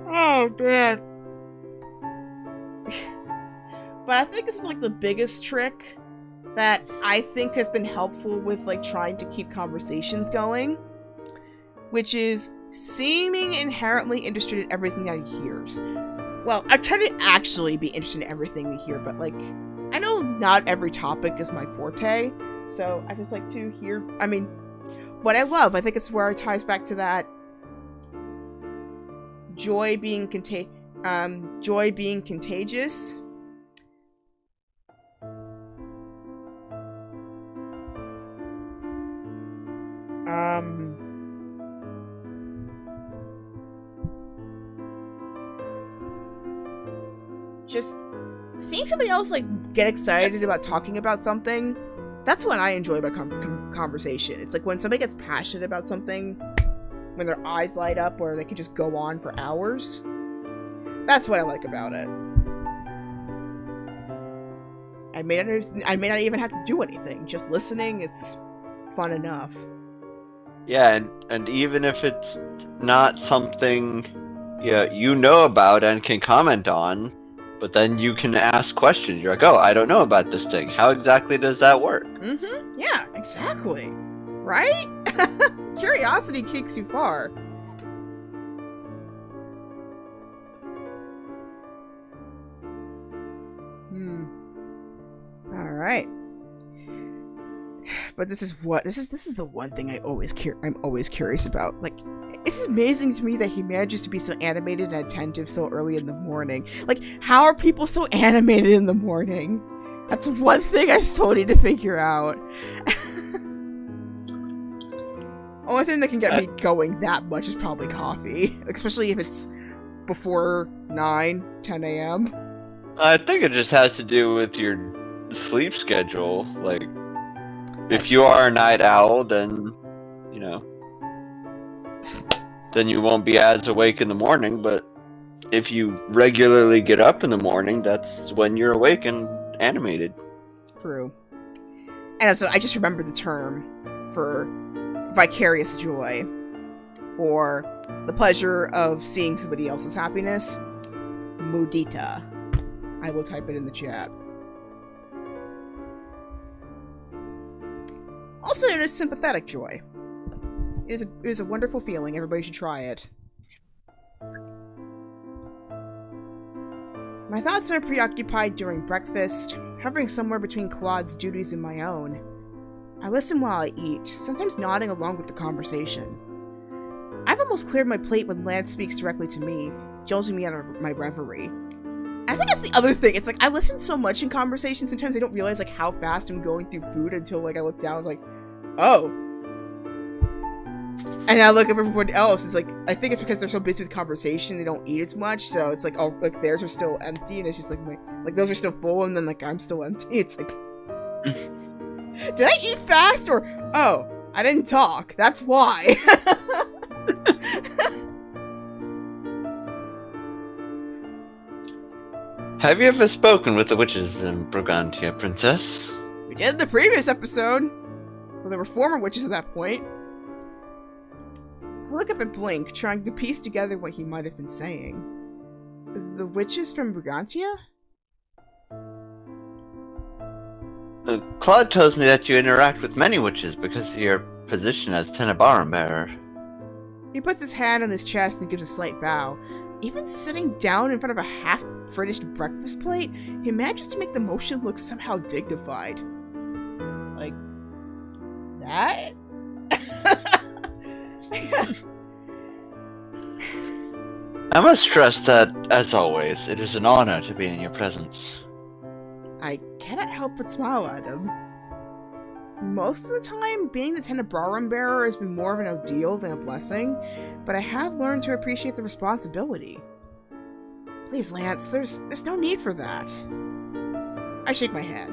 Oh man. But I think this is like the biggest trick that I think has been helpful with like trying to keep conversations going, which is seeming inherently interested in everything that he hears. Well, I try to actually be interested in everything we hear, but like, I know not every topic is my forte, so I just like to hear, what I love, I think it's where it ties back to that joy being contagious. Just seeing somebody else like get excited about talking about something, that's what I enjoy about conversation. It's like when somebody gets passionate about something, when their eyes light up or they can just go on for hours. That's what I like about it. I may not even have to do anything. Just listening, it's fun enough. Yeah, and even if it's not something you know about and can comment on, but then you can ask questions. You're like, oh, I don't know about this thing. How exactly does that work? Mm-hmm. Yeah, exactly. Right? Curiosity kicks you far. Alright. But this is the one thing I'm always curious about. Like, it's amazing to me that he manages to be so animated and attentive so early in the morning. Like, how are people so animated in the morning? That's one thing I still need to figure out. Only thing that can get me going that much is probably coffee. Especially if it's before 10 a.m. I think it just has to do with your sleep schedule. Like, if you are a night owl, then, then you won't be as awake in the morning, but if you regularly get up in the morning, that's when you're awake and animated. True. And so I just remembered the term for vicarious joy, or the pleasure of seeing somebody else's happiness. Mudita. I will type it in the chat. Also known as sympathetic joy. It is a wonderful feeling. Everybody should try it. My thoughts are preoccupied during breakfast, hovering somewhere between Claude's duties and my own. I listen while I eat, sometimes nodding along with the conversation. I've almost cleared my plate when Lance speaks directly to me, jolting me out of my reverie. I think that's the other thing. It's like, I listen so much in conversation, sometimes I don't realize like how fast I'm going through food until like I look down like, oh. And I look at everyone else, it's like, I think it's because they're so busy with conversation, they don't eat as much, so it's like, oh, like theirs are still empty, and it's just like, like those are still full, and then like I'm still empty. It's like, did I eat fast, or, oh, I didn't talk, that's why. Have you ever spoken with the witches in Brugantia, Princess? We did in the previous episode. Well, there were former witches at that point. I look up at Blink, trying to piece together what he might have been saying. The witches from Brugantia? Claude tells me that you interact with many witches because of your position as Tenebrarum bearer. He puts his hand on his chest and gives a slight bow. Even sitting down in front of a half-finished breakfast plate, he manages to make the motion look somehow dignified. Like, that? I must stress that, as always, it is an honor to be in your presence. I cannot help but smile at him. Most of the time, being the Tenebrarum bearer has been more of an ordeal than a blessing, but I have learned to appreciate the responsibility. Please, Lance, there's no need for that. I shake my head.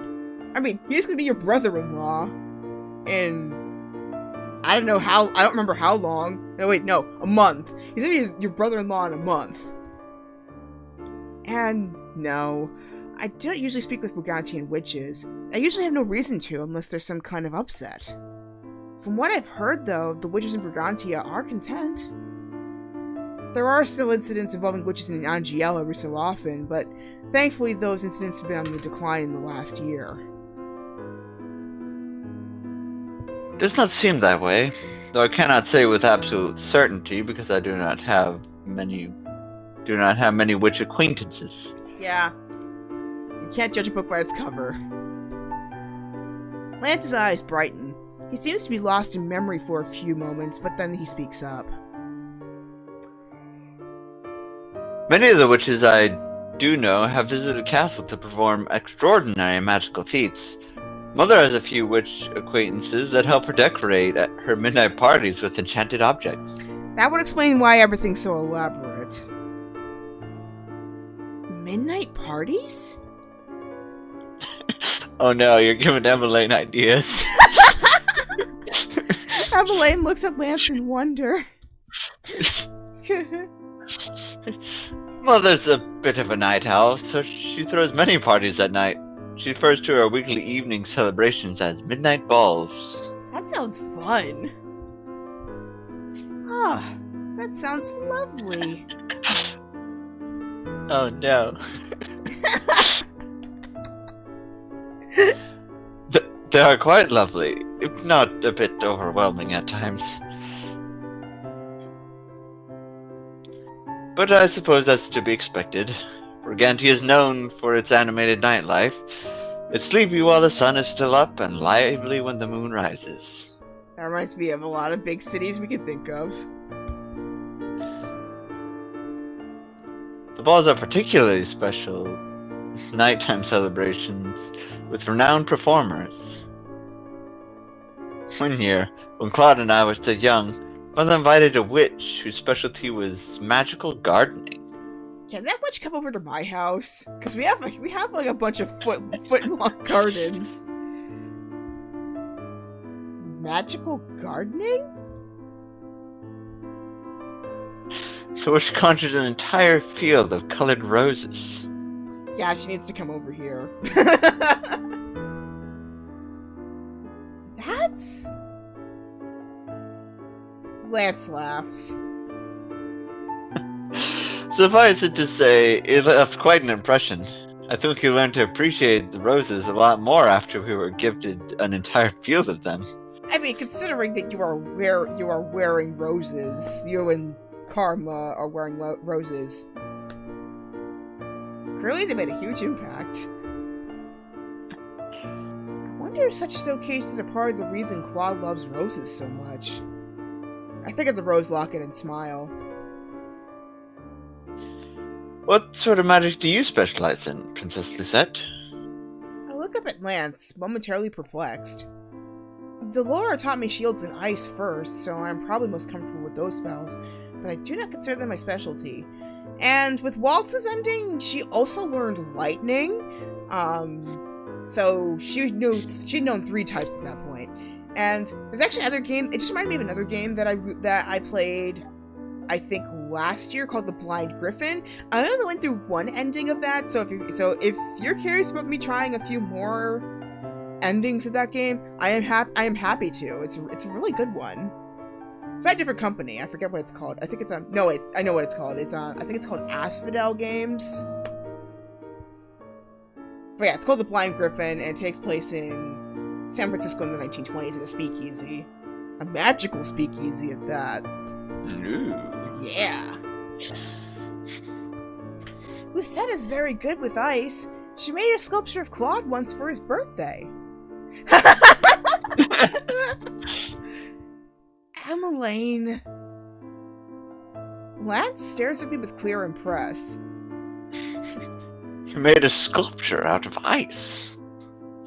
I mean, he's gonna be your brother-in-law, and I don't remember how long. No, wait, no, a month. He's gonna be your brother-in-law in a month. And no, I don't usually speak with Brugantian witches. I usually have no reason to unless there's some kind of upset. From what I've heard, though, the witches in Brugantia are content. There are still incidents involving witches in Angiel every so often, but thankfully those incidents have been on the decline in the last year. Does not seem that way, though I cannot say with absolute certainty because I do not have many witch acquaintances. Yeah. You can't judge a book by its cover. Lance's eyes brighten. He seems to be lost in memory for a few moments, but then he speaks up. Many of the witches I do know have visited the castle to perform extraordinary magical feats. Mother has a few witch acquaintances that help her decorate at her midnight parties with enchanted objects. That would explain why everything's so elaborate. Midnight parties? Oh no, you're giving Emmeline ideas. Emmeline looks at Lance in wonder. Mother's a bit of a night owl, so she throws many parties at night. She refers to her weekly evening celebrations as midnight balls. That sounds fun. Ah, that sounds lovely. Oh no. They are quite lovely, if not a bit overwhelming at times. But I suppose that's to be expected. Brugantia is known for its animated nightlife. It's sleepy while the sun is still up and lively when the moon rises. That reminds me of a lot of big cities we could think of. The balls are particularly special nighttime celebrations with renowned performers. One year, when Claude and I were still young, Mother invited a witch whose specialty was magical gardening. Can that witch come over to my house? Because we have like a bunch of foot-long gardens. Magical gardening? So witch conjured an entire field of colored roses. Yeah, she needs to come over here. That's... Lance laughs. Suffice it to say, it left quite an impression. I think he learned to appreciate the roses a lot more after we were gifted an entire field of them. I mean, considering that you are wearing roses, you and Karma are wearing roses. Clearly, they made a huge impact. I wonder if such showcases are part of the reason Claude loves roses so much. I think of the rose locket and smile. What sort of magic do you specialize in, Princess Lucette? I look up at Lance, momentarily perplexed. Delora taught me shields and ice first, so I'm probably most comfortable with those spells, but I do not consider them my specialty. And with Waltz's ending, she also learned lightning, so she'd known 3 types at that point. And there's actually another game, it just reminded me of another game that I played, I think, last year called The Blind Griffin. I only went through one ending of that, so if you're curious about me trying a few more endings of that game, I am happy to. It's a really good one. It's by a different company. I forget what it's called. I think it's no wait, I know what it's called. It's I think it's called Asphodel Games. But yeah, it's called The Blind Griffin, and it takes place in San Francisco in the 1920s in a speakeasy. A magical speakeasy at that. Ooh. Yeah. Lucette is very good with ice. She made a sculpture of Claude once for his birthday. Emmeline. Lance stares at me with clear impress. You made a sculpture out of ice.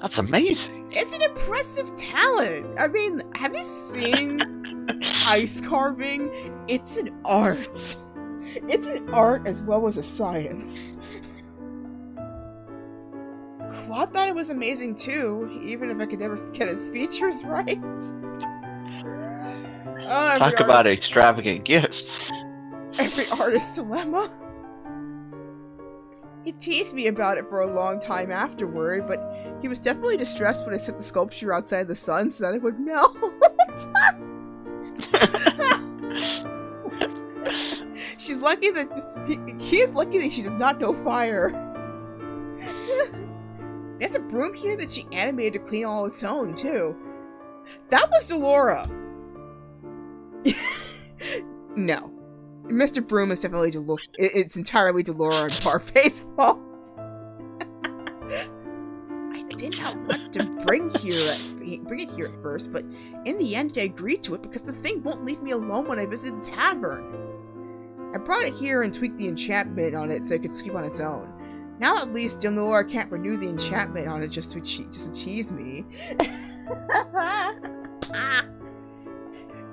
That's amazing. It's an impressive talent. I mean, have you seen ice carving? It's an art. It's an art as well as a science. Claude thought it was amazing too, even if I could never get his features right. Talk about extravagant gifts. Every artist's dilemma. He teased me about it for a long time afterward, but he was definitely distressed when I set the sculpture outside the sun so that it would melt. She's lucky that he is lucky that she does not know fire. There's a broom here that she animated to clean all its own too. That was Delora. No. Mr. Broom is definitely it's entirely Delora and Parfait's fault. I did not want to bring it here at first, but in the end I agreed to it because the thing won't leave me alone when I visit the tavern. I brought it here and tweaked the enchantment on it so it could sleep on its own. Now at least Delora can't renew the enchantment on it just to cheese me.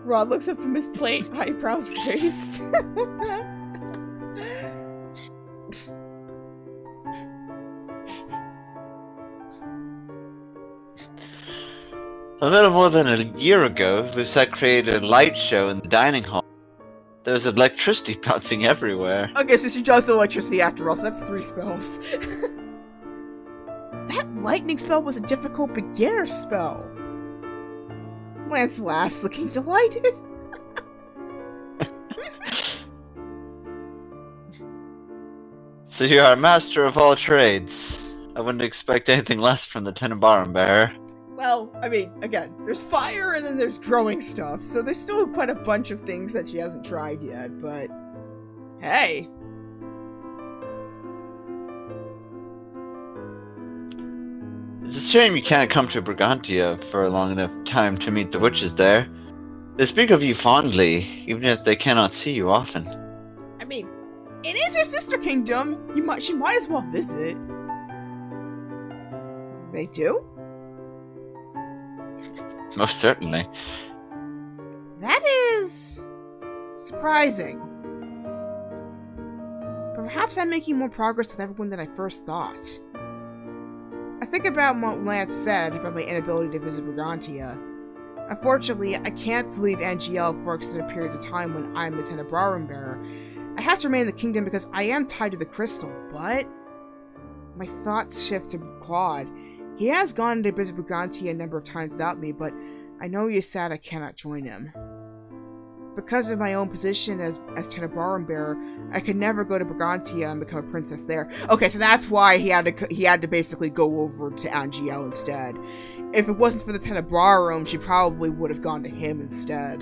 Rod looks up from his plate, eyebrows raised. A little more than a year ago, Lucette created a light show in the dining hall. There was electricity bouncing everywhere. Okay, so she draws the electricity after all, so that's 3 spells. That lightning spell was a difficult beginner spell. Lance laughs, looking delighted. So you are a master of all trades. I wouldn't expect anything less from the Tenebrarum bearer. Well, I mean, again, there's fire and then there's growing stuff, so there's still quite a bunch of things that she hasn't tried yet, but hey. It's a shame you can't come to Brugantia for a long enough time to meet the witches there. They speak of you fondly, even if they cannot see you often. I mean, it is her sister kingdom. She might as well visit. They do? Most certainly. That is surprising. Perhaps I'm making more progress with everyone than I first thought. I think about what Lance said about my inability to visit Brugantia. Unfortunately, I can't leave Angiel for extended periods of time when I'm the Tenebrarum bearer. I have to remain in the kingdom because I am tied to the crystal, but my thoughts shift to Claude. He has gone to visit Brugantia a number of times without me, but I know he is sad I cannot join him. Because of my own position as Tenebrarum bearer, I could never go to Brugantia and become a princess there. Okay, so that's why he had to basically go over to Angiel instead. If it wasn't for the Tenebrarum, she probably would have gone to him instead.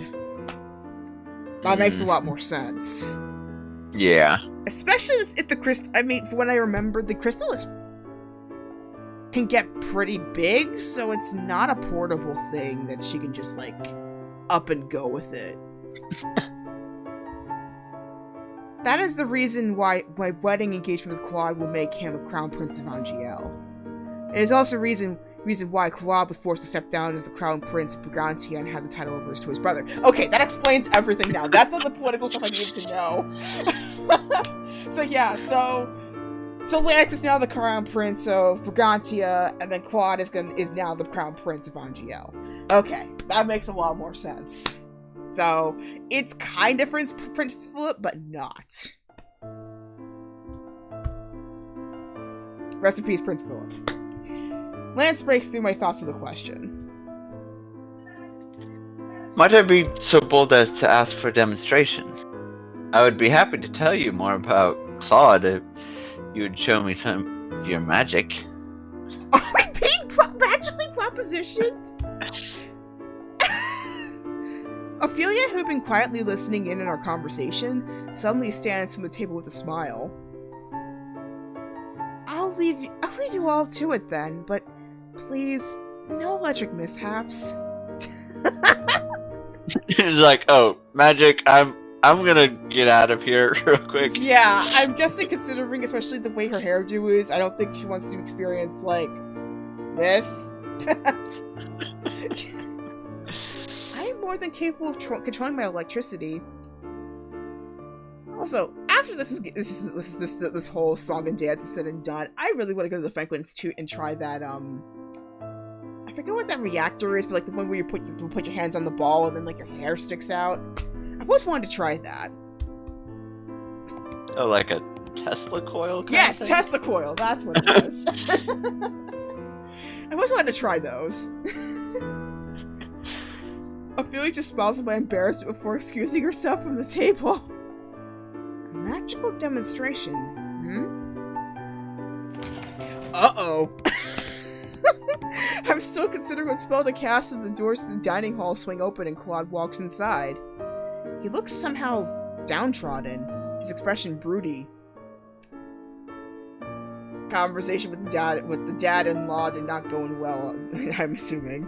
That makes a lot more sense. Yeah. Especially if the crystal, I mean, when I remember, the crystal can get pretty big, so it's not a portable thing that she can just, like, up and go with it. That is the reason why my wedding engagement with Claude will make him a crown prince of Angiel. It is also reason why Claude was forced to step down as the crown prince of Brugantia and had the title reversed to his brother. Okay, that explains everything now. That's all the political stuff I needed to know. So yeah, so Lance is now the crown prince of Brugantia, and then Claude is now the crown prince of Angiel. Okay, that makes a lot more sense. So, it's kind of Prince Philip, but not. Rest in peace, Prince Philip. Lance breaks through my thoughts of the question. Might I be so bold as to ask for a demonstration? I would be happy to tell you more about Claude if you would show me some of your magic. Are we being magically propositioned? Ophelia, who had been quietly listening in on our conversation, suddenly stands from the table with a smile. I'll leave you all to it then, but please, no electric mishaps. He's like, oh, magic, I'm gonna get out of here real quick. Yeah, I'm guessing considering especially the way her hairdo is, I don't think she wants to experience, like, this. I am more than capable of controlling my electricity. Also, after this whole song and dance is said and done, I really want to go to the Franklin Institute and try that I forget what that reactor is, but like the one where you put your hands on the ball and then like your hair sticks out. I've always wanted to try that. Oh, like a Tesla coil? Yes, Tesla coil. That's what it is. I always wanted to try those. Ophelia just smiles at my embarrassment before excusing herself from the table. A magical demonstration. Uh-oh. I'm still considering what spell to cast when the doors to the dining hall swing open and Claude walks inside. He looks somehow downtrodden, his expression broody. Conversation with the dad-in-law did not go well, I'm assuming.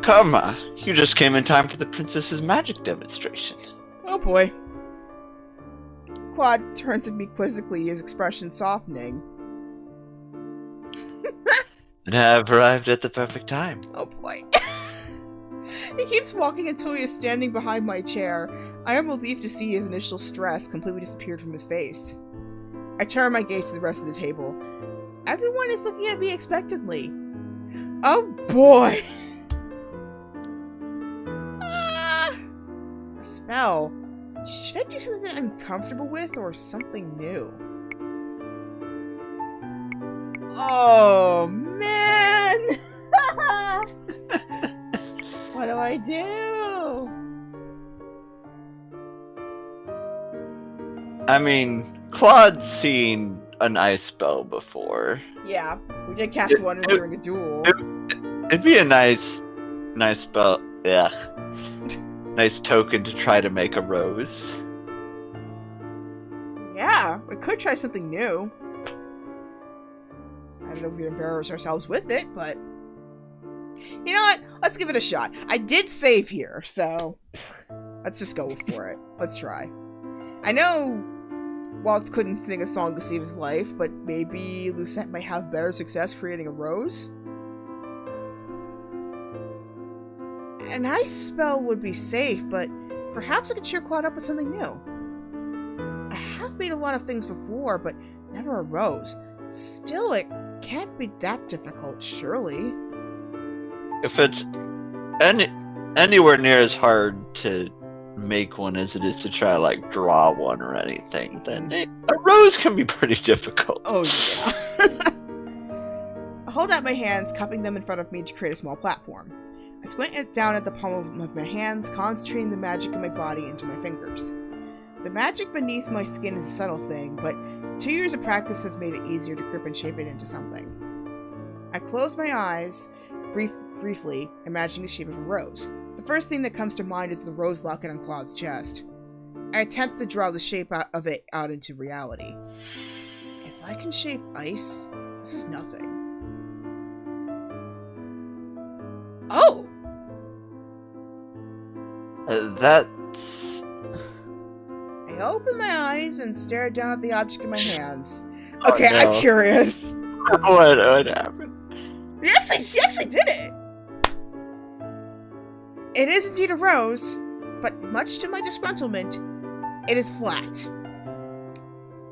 Karma, you just came in time for the princess's magic demonstration. Oh boy. Claude turns at me quizzically, his expression softening. And have arrived at the perfect time. Oh boy. He keeps walking until he is standing behind my chair. I am relieved to see his initial stress completely disappeared from his face. I turn my gaze to the rest of the table. Everyone is looking at me expectantly. Oh boy! A spell. Should I do something that I'm comfortable with or something new? Oh man! What do I do? I mean, Claude's seen an ice spell before. Yeah, we did cast one during a duel. It'd be a nice spell. Yeah. Nice token to try to make a rose. Yeah, we could try something new. I don't know if we embarrass ourselves with it, but... You know what? Let's give it a shot. I did save here, so... Let's just go for it. Let's try. I know Waltz couldn't sing a song to save his life, but maybe Lucette might have better success creating a rose? An ice spell would be safe, but perhaps I could cheer Claude up with something new. I have made a lot of things before, but never a rose. Still, it can't be that difficult, surely. If it's anywhere near as hard to make one as it is to try to, like, draw one or anything, then a rose can be pretty difficult. Oh, yeah. I hold out my hands, cupping them in front of me to create a small platform. I squint down at the palm of my hands, concentrating the magic in my body into my fingers. The magic beneath my skin is a subtle thing, but 2 years of practice has made it easier to grip and shape it into something. I close my eyes, briefly, imagining the shape of a rose. The first thing that comes to mind is the rose locket on Claude's chest. I attempt to draw the shape of it out into reality. If I can shape ice, this is nothing. Oh! That's... I open my eyes and stare down at the object in my hands. Okay, no. I'm curious. What happened? She actually did it! It is indeed a rose, but much to my disgruntlement, it is flat.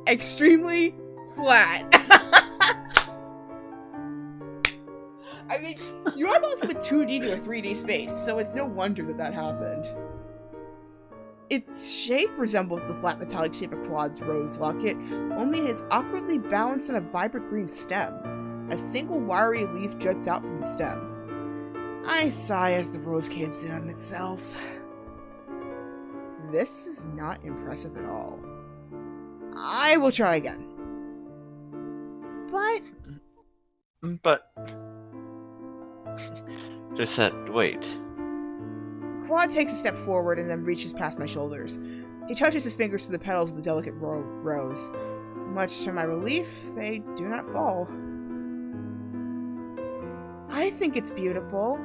Extremely flat. I mean, you are going from a 2D to a 3D space, so it's no wonder that happened. Its shape resembles the flat metallic shape of Claude's rose locket, only it is awkwardly balanced on a vibrant green stem. A single wiry leaf juts out from the stem. I sigh as the rose caves in on itself. This is not impressive at all. I will try again. But... Just said, wait. Claude takes a step forward and then reaches past my shoulders. He touches his fingers to the petals of the delicate rose. Much to my relief, they do not fall. I think it's beautiful.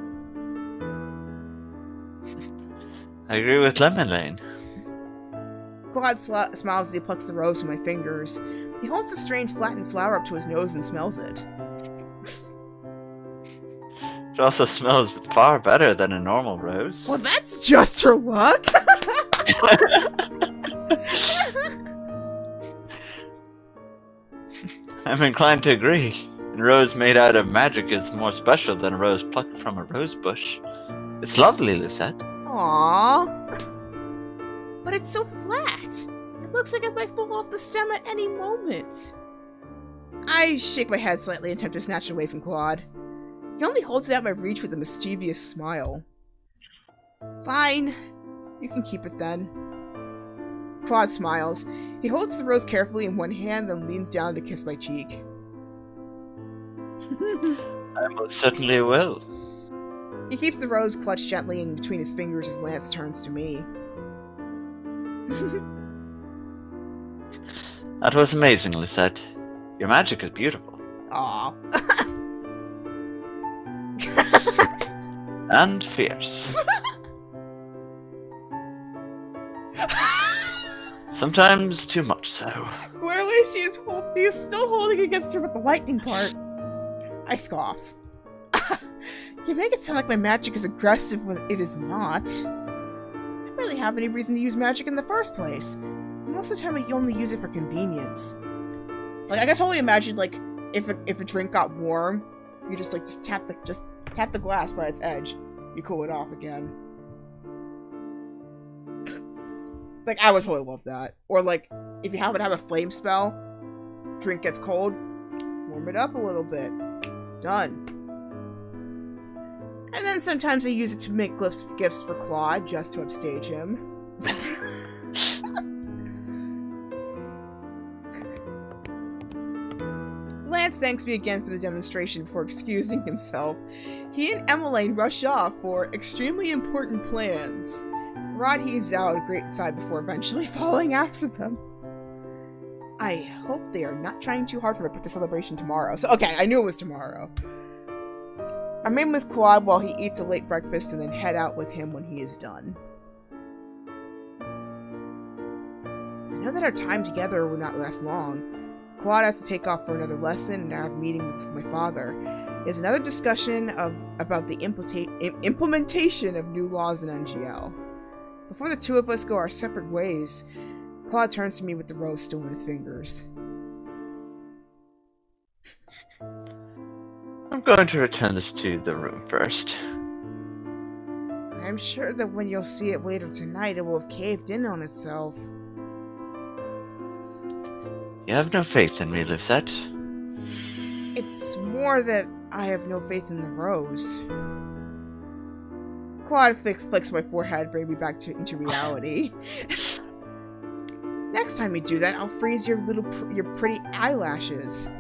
I agree with Lemon Lane. Claude smiles as he plucks the rose from my fingers. He holds the strange flattened flower up to his nose and smells it. It also smells far better than a normal rose. Well, that's just for luck! I'm inclined to agree. A rose made out of magic is more special than a rose plucked from a rose bush. It's lovely, Lucette. Aww. But it's so flat. It looks like it might fall off the stem at any moment. I shake my head slightly and attempt to snatch it away from Claude. He only holds it out of my reach with a mischievous smile. Fine. You can keep it then. Claude smiles. He holds the rose carefully in one hand, then leans down to kiss my cheek. I most certainly will. He keeps the rose clutched gently in between his fingers as Lance turns to me. That was amazing, Lucette. Your magic is beautiful. Aww. And fierce. Sometimes too much so. Clearly he is still holding against her with the lightning part. I scoff. You make it sound like my magic is aggressive when it is not. I barely have any reason to use magic in the first place. Most of the time I only use it for convenience. Like, I can totally imagine, like, if a drink got warm, you just tap the glass by its edge. You cool it off again. Like, I would totally love that. Or, like, if you happen to have a flame spell, drink gets cold, warm it up a little bit. Done. And then sometimes I use it to make gifts for Claude, just to upstage him. Lance thanks me again for the demonstration before excusing himself. He and Emmeline rush off for extremely important plans. Rod heaves out a great sigh before eventually following after them. I hope they are not trying too hard for me to put the celebration tomorrow. So, okay, I knew it was tomorrow. I remain with Claude while he eats a late breakfast and then head out with him when he is done. I know that our time together will not last long. Claude has to take off for another lesson and I have a meeting with my father. There's another discussion about the implementation of new laws in NGL. Before the two of us go our separate ways, Claude turns to me with the rose still in his fingers. I'm going to return this to the room first. I'm sure that when you'll see it later tonight, it will have caved in on itself. You have no faith in me, Lucette. It's more that I have no faith in the rose. Claude flicks my forehead, bring me back into reality. Next time you do that, I'll freeze your pretty eyelashes.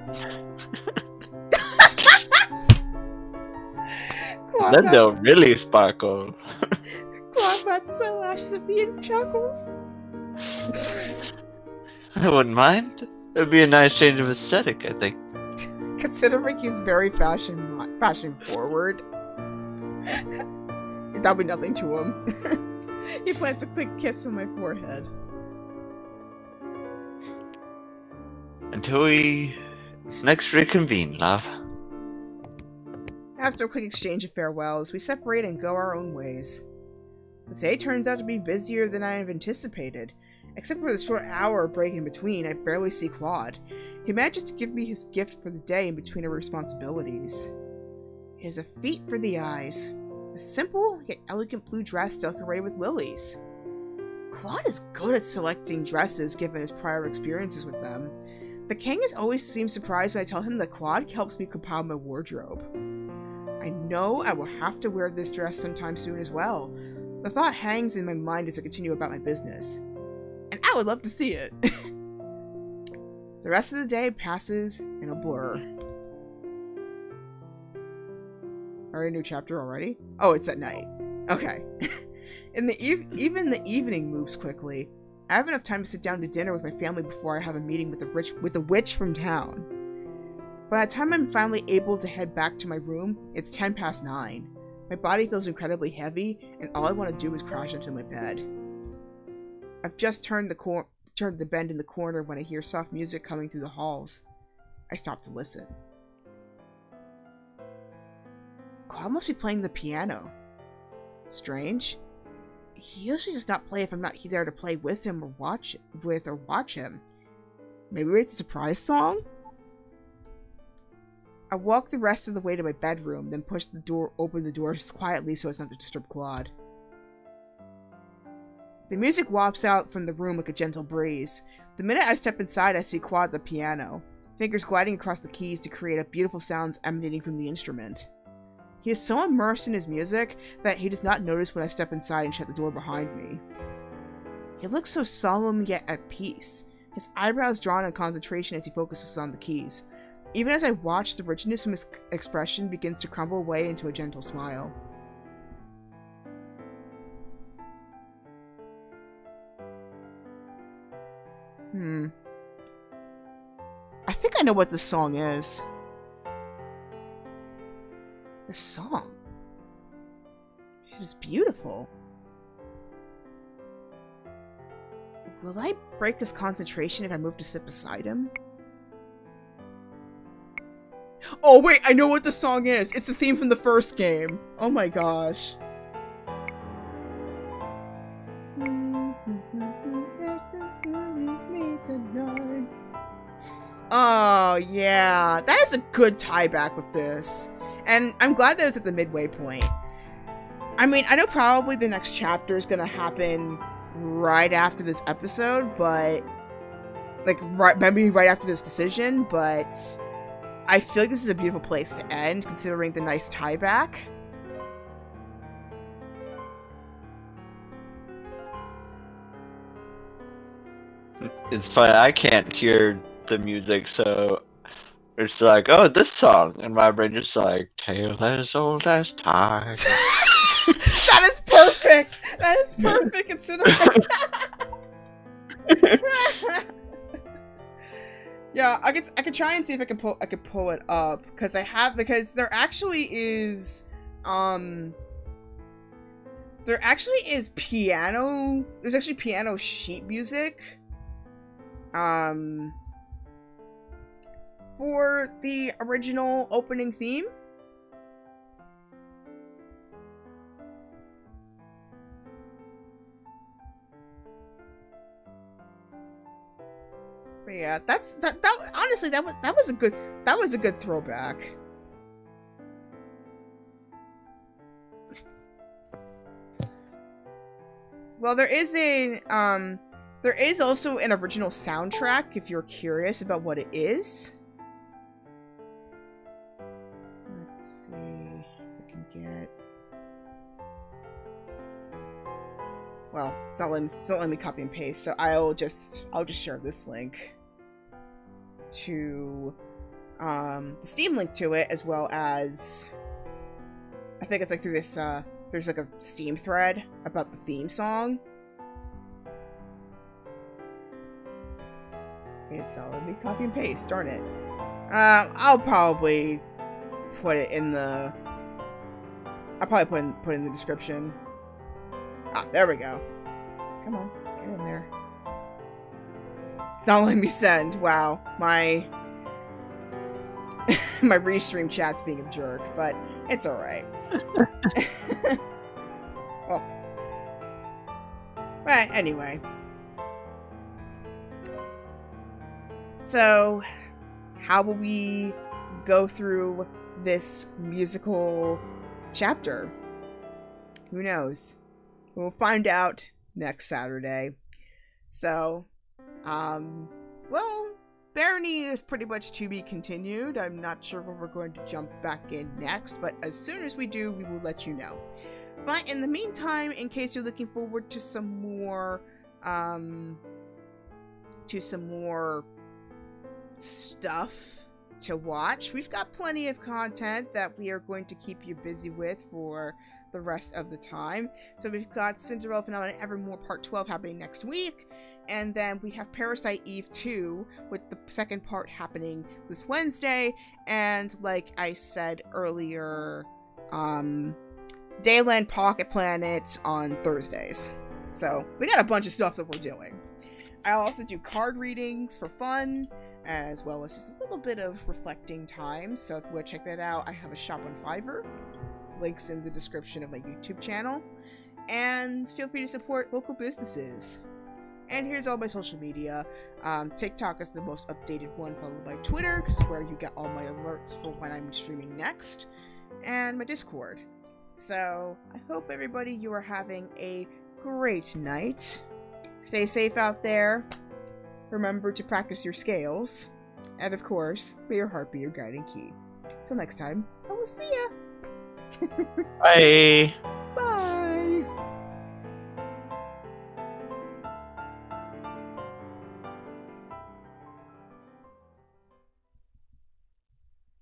Then they'll really sparkle. Claude bats eyelashes at me and chuckles. I wouldn't mind. It would be a nice change of aesthetic, I think. Considering he's very fashion forward, that'll be nothing to him. He plants a quick kiss on my forehead. Until we next reconvene, love. After a quick exchange of farewells, we separate and go our own ways. The day turns out to be busier than I have anticipated. Except for the short hour break in between, I barely see Claude. He manages to give me his gift for the day in between our responsibilities. It is a feat for the eyes. A simple, yet elegant blue dress decorated with lilies. Claude is good at selecting dresses given his prior experiences with them. The king has always seemed surprised when I tell him that Claude helps me compile my wardrobe. I know I will have to wear this dress sometime soon as well. The thought hangs in my mind as I continue about my business. And I would love to see it. The rest of the day passes in a blur. Alright, a new chapter already? Oh, it's at night. Okay. Even the evening moves quickly. I have enough time to sit down to dinner with my family before I have a meeting with a witch from town. By the time I'm finally able to head back to my room, it's 9:10. My body feels incredibly heavy, and all I want to do is crash into my bed. I've just turned the bend in the corner when I hear soft music coming through the halls. I stop to listen. Claude must be playing the piano. Strange. he usually does not play if I'm not there to play with him or watch him. Maybe it's a surprise song? I walk the rest of the way to my bedroom, then open the door quietly so as not to disturb Claude. The music wafts out from the room like a gentle breeze. The minute I step inside, I see Claude at the piano, fingers gliding across the keys to create up beautiful sounds emanating from the instrument. He is so immersed in his music that he does not notice when I step inside and shut the door behind me. He looks so solemn yet at peace, his eyebrows drawn in concentration as he focuses on the keys. Even as I watch, the richness from his expression begins to crumble away into a gentle smile. I think I know what this song is. This song. It is beautiful. Will I break his concentration if I move to sit beside him? Oh wait, I know what the song is! It's the theme from the first game! Oh my gosh. Oh yeah, that is a good tie back with this. And I'm glad that it's at the midway point. I mean, I know probably the next chapter is gonna happen right after this episode, but maybe right after this decision, but I feel like this is a beautiful place to end, considering the nice tie back. It's funny, I can't hear the music, so it's like, oh, this song, and my brain just like, tale as old as time. That is perfect! That is perfect, considering... Yeah, I could try and see if I can pull it up, because there actually is piano. There's actually piano sheet music for the original opening theme. But yeah, honestly, that was a good throwback. Well, there is also an original soundtrack if you're curious about what it is. Let's see if I can get. Well, it's not letting me copy and paste, so I'll just share this link to the Steam link to it, as well as I think it's like through this there's like a Steam thread about the theme song. It's not letting me copy and paste, darn it. I'll probably put it in the put in the description. Ah, there we go. Come on, get in there. It's not letting me send. Wow, my restream chat's being a jerk, but it's alright. Well, but anyway. So, how will we go through this musical chapter? Who knows? We'll find out next Saturday. So, well, Barony is pretty much to be continued. I'm not sure where we're going to jump back in next, but as soon as we do, we will let you know. But in the meantime, in case you're looking forward to some more stuff to watch, we've got plenty of content that we are going to keep you busy with for the rest of the time. So we've got Cinderella Phenomenon Evermore Part 12 happening next week, and then we have Parasite Eve 2 with the second part happening this Wednesday, and like I said earlier, Dayland Pocket Planet on Thursdays. So we got a bunch of stuff that we're doing. I also do card readings for fun, as well as just a little bit of reflecting time. So if you want to check that out, I have a shop on Fiverr. Links in the description of my YouTube channel. And feel free to support local businesses. And here's all my social media. TikTok is the most updated one, followed by Twitter, because it's where you get all my alerts for when I'm streaming next. And my Discord. So, I hope everybody you are having a great night. Stay safe out there. Remember to practice your scales. And of course, may your heart be your guiding key. Till next time, I will see ya! Bye!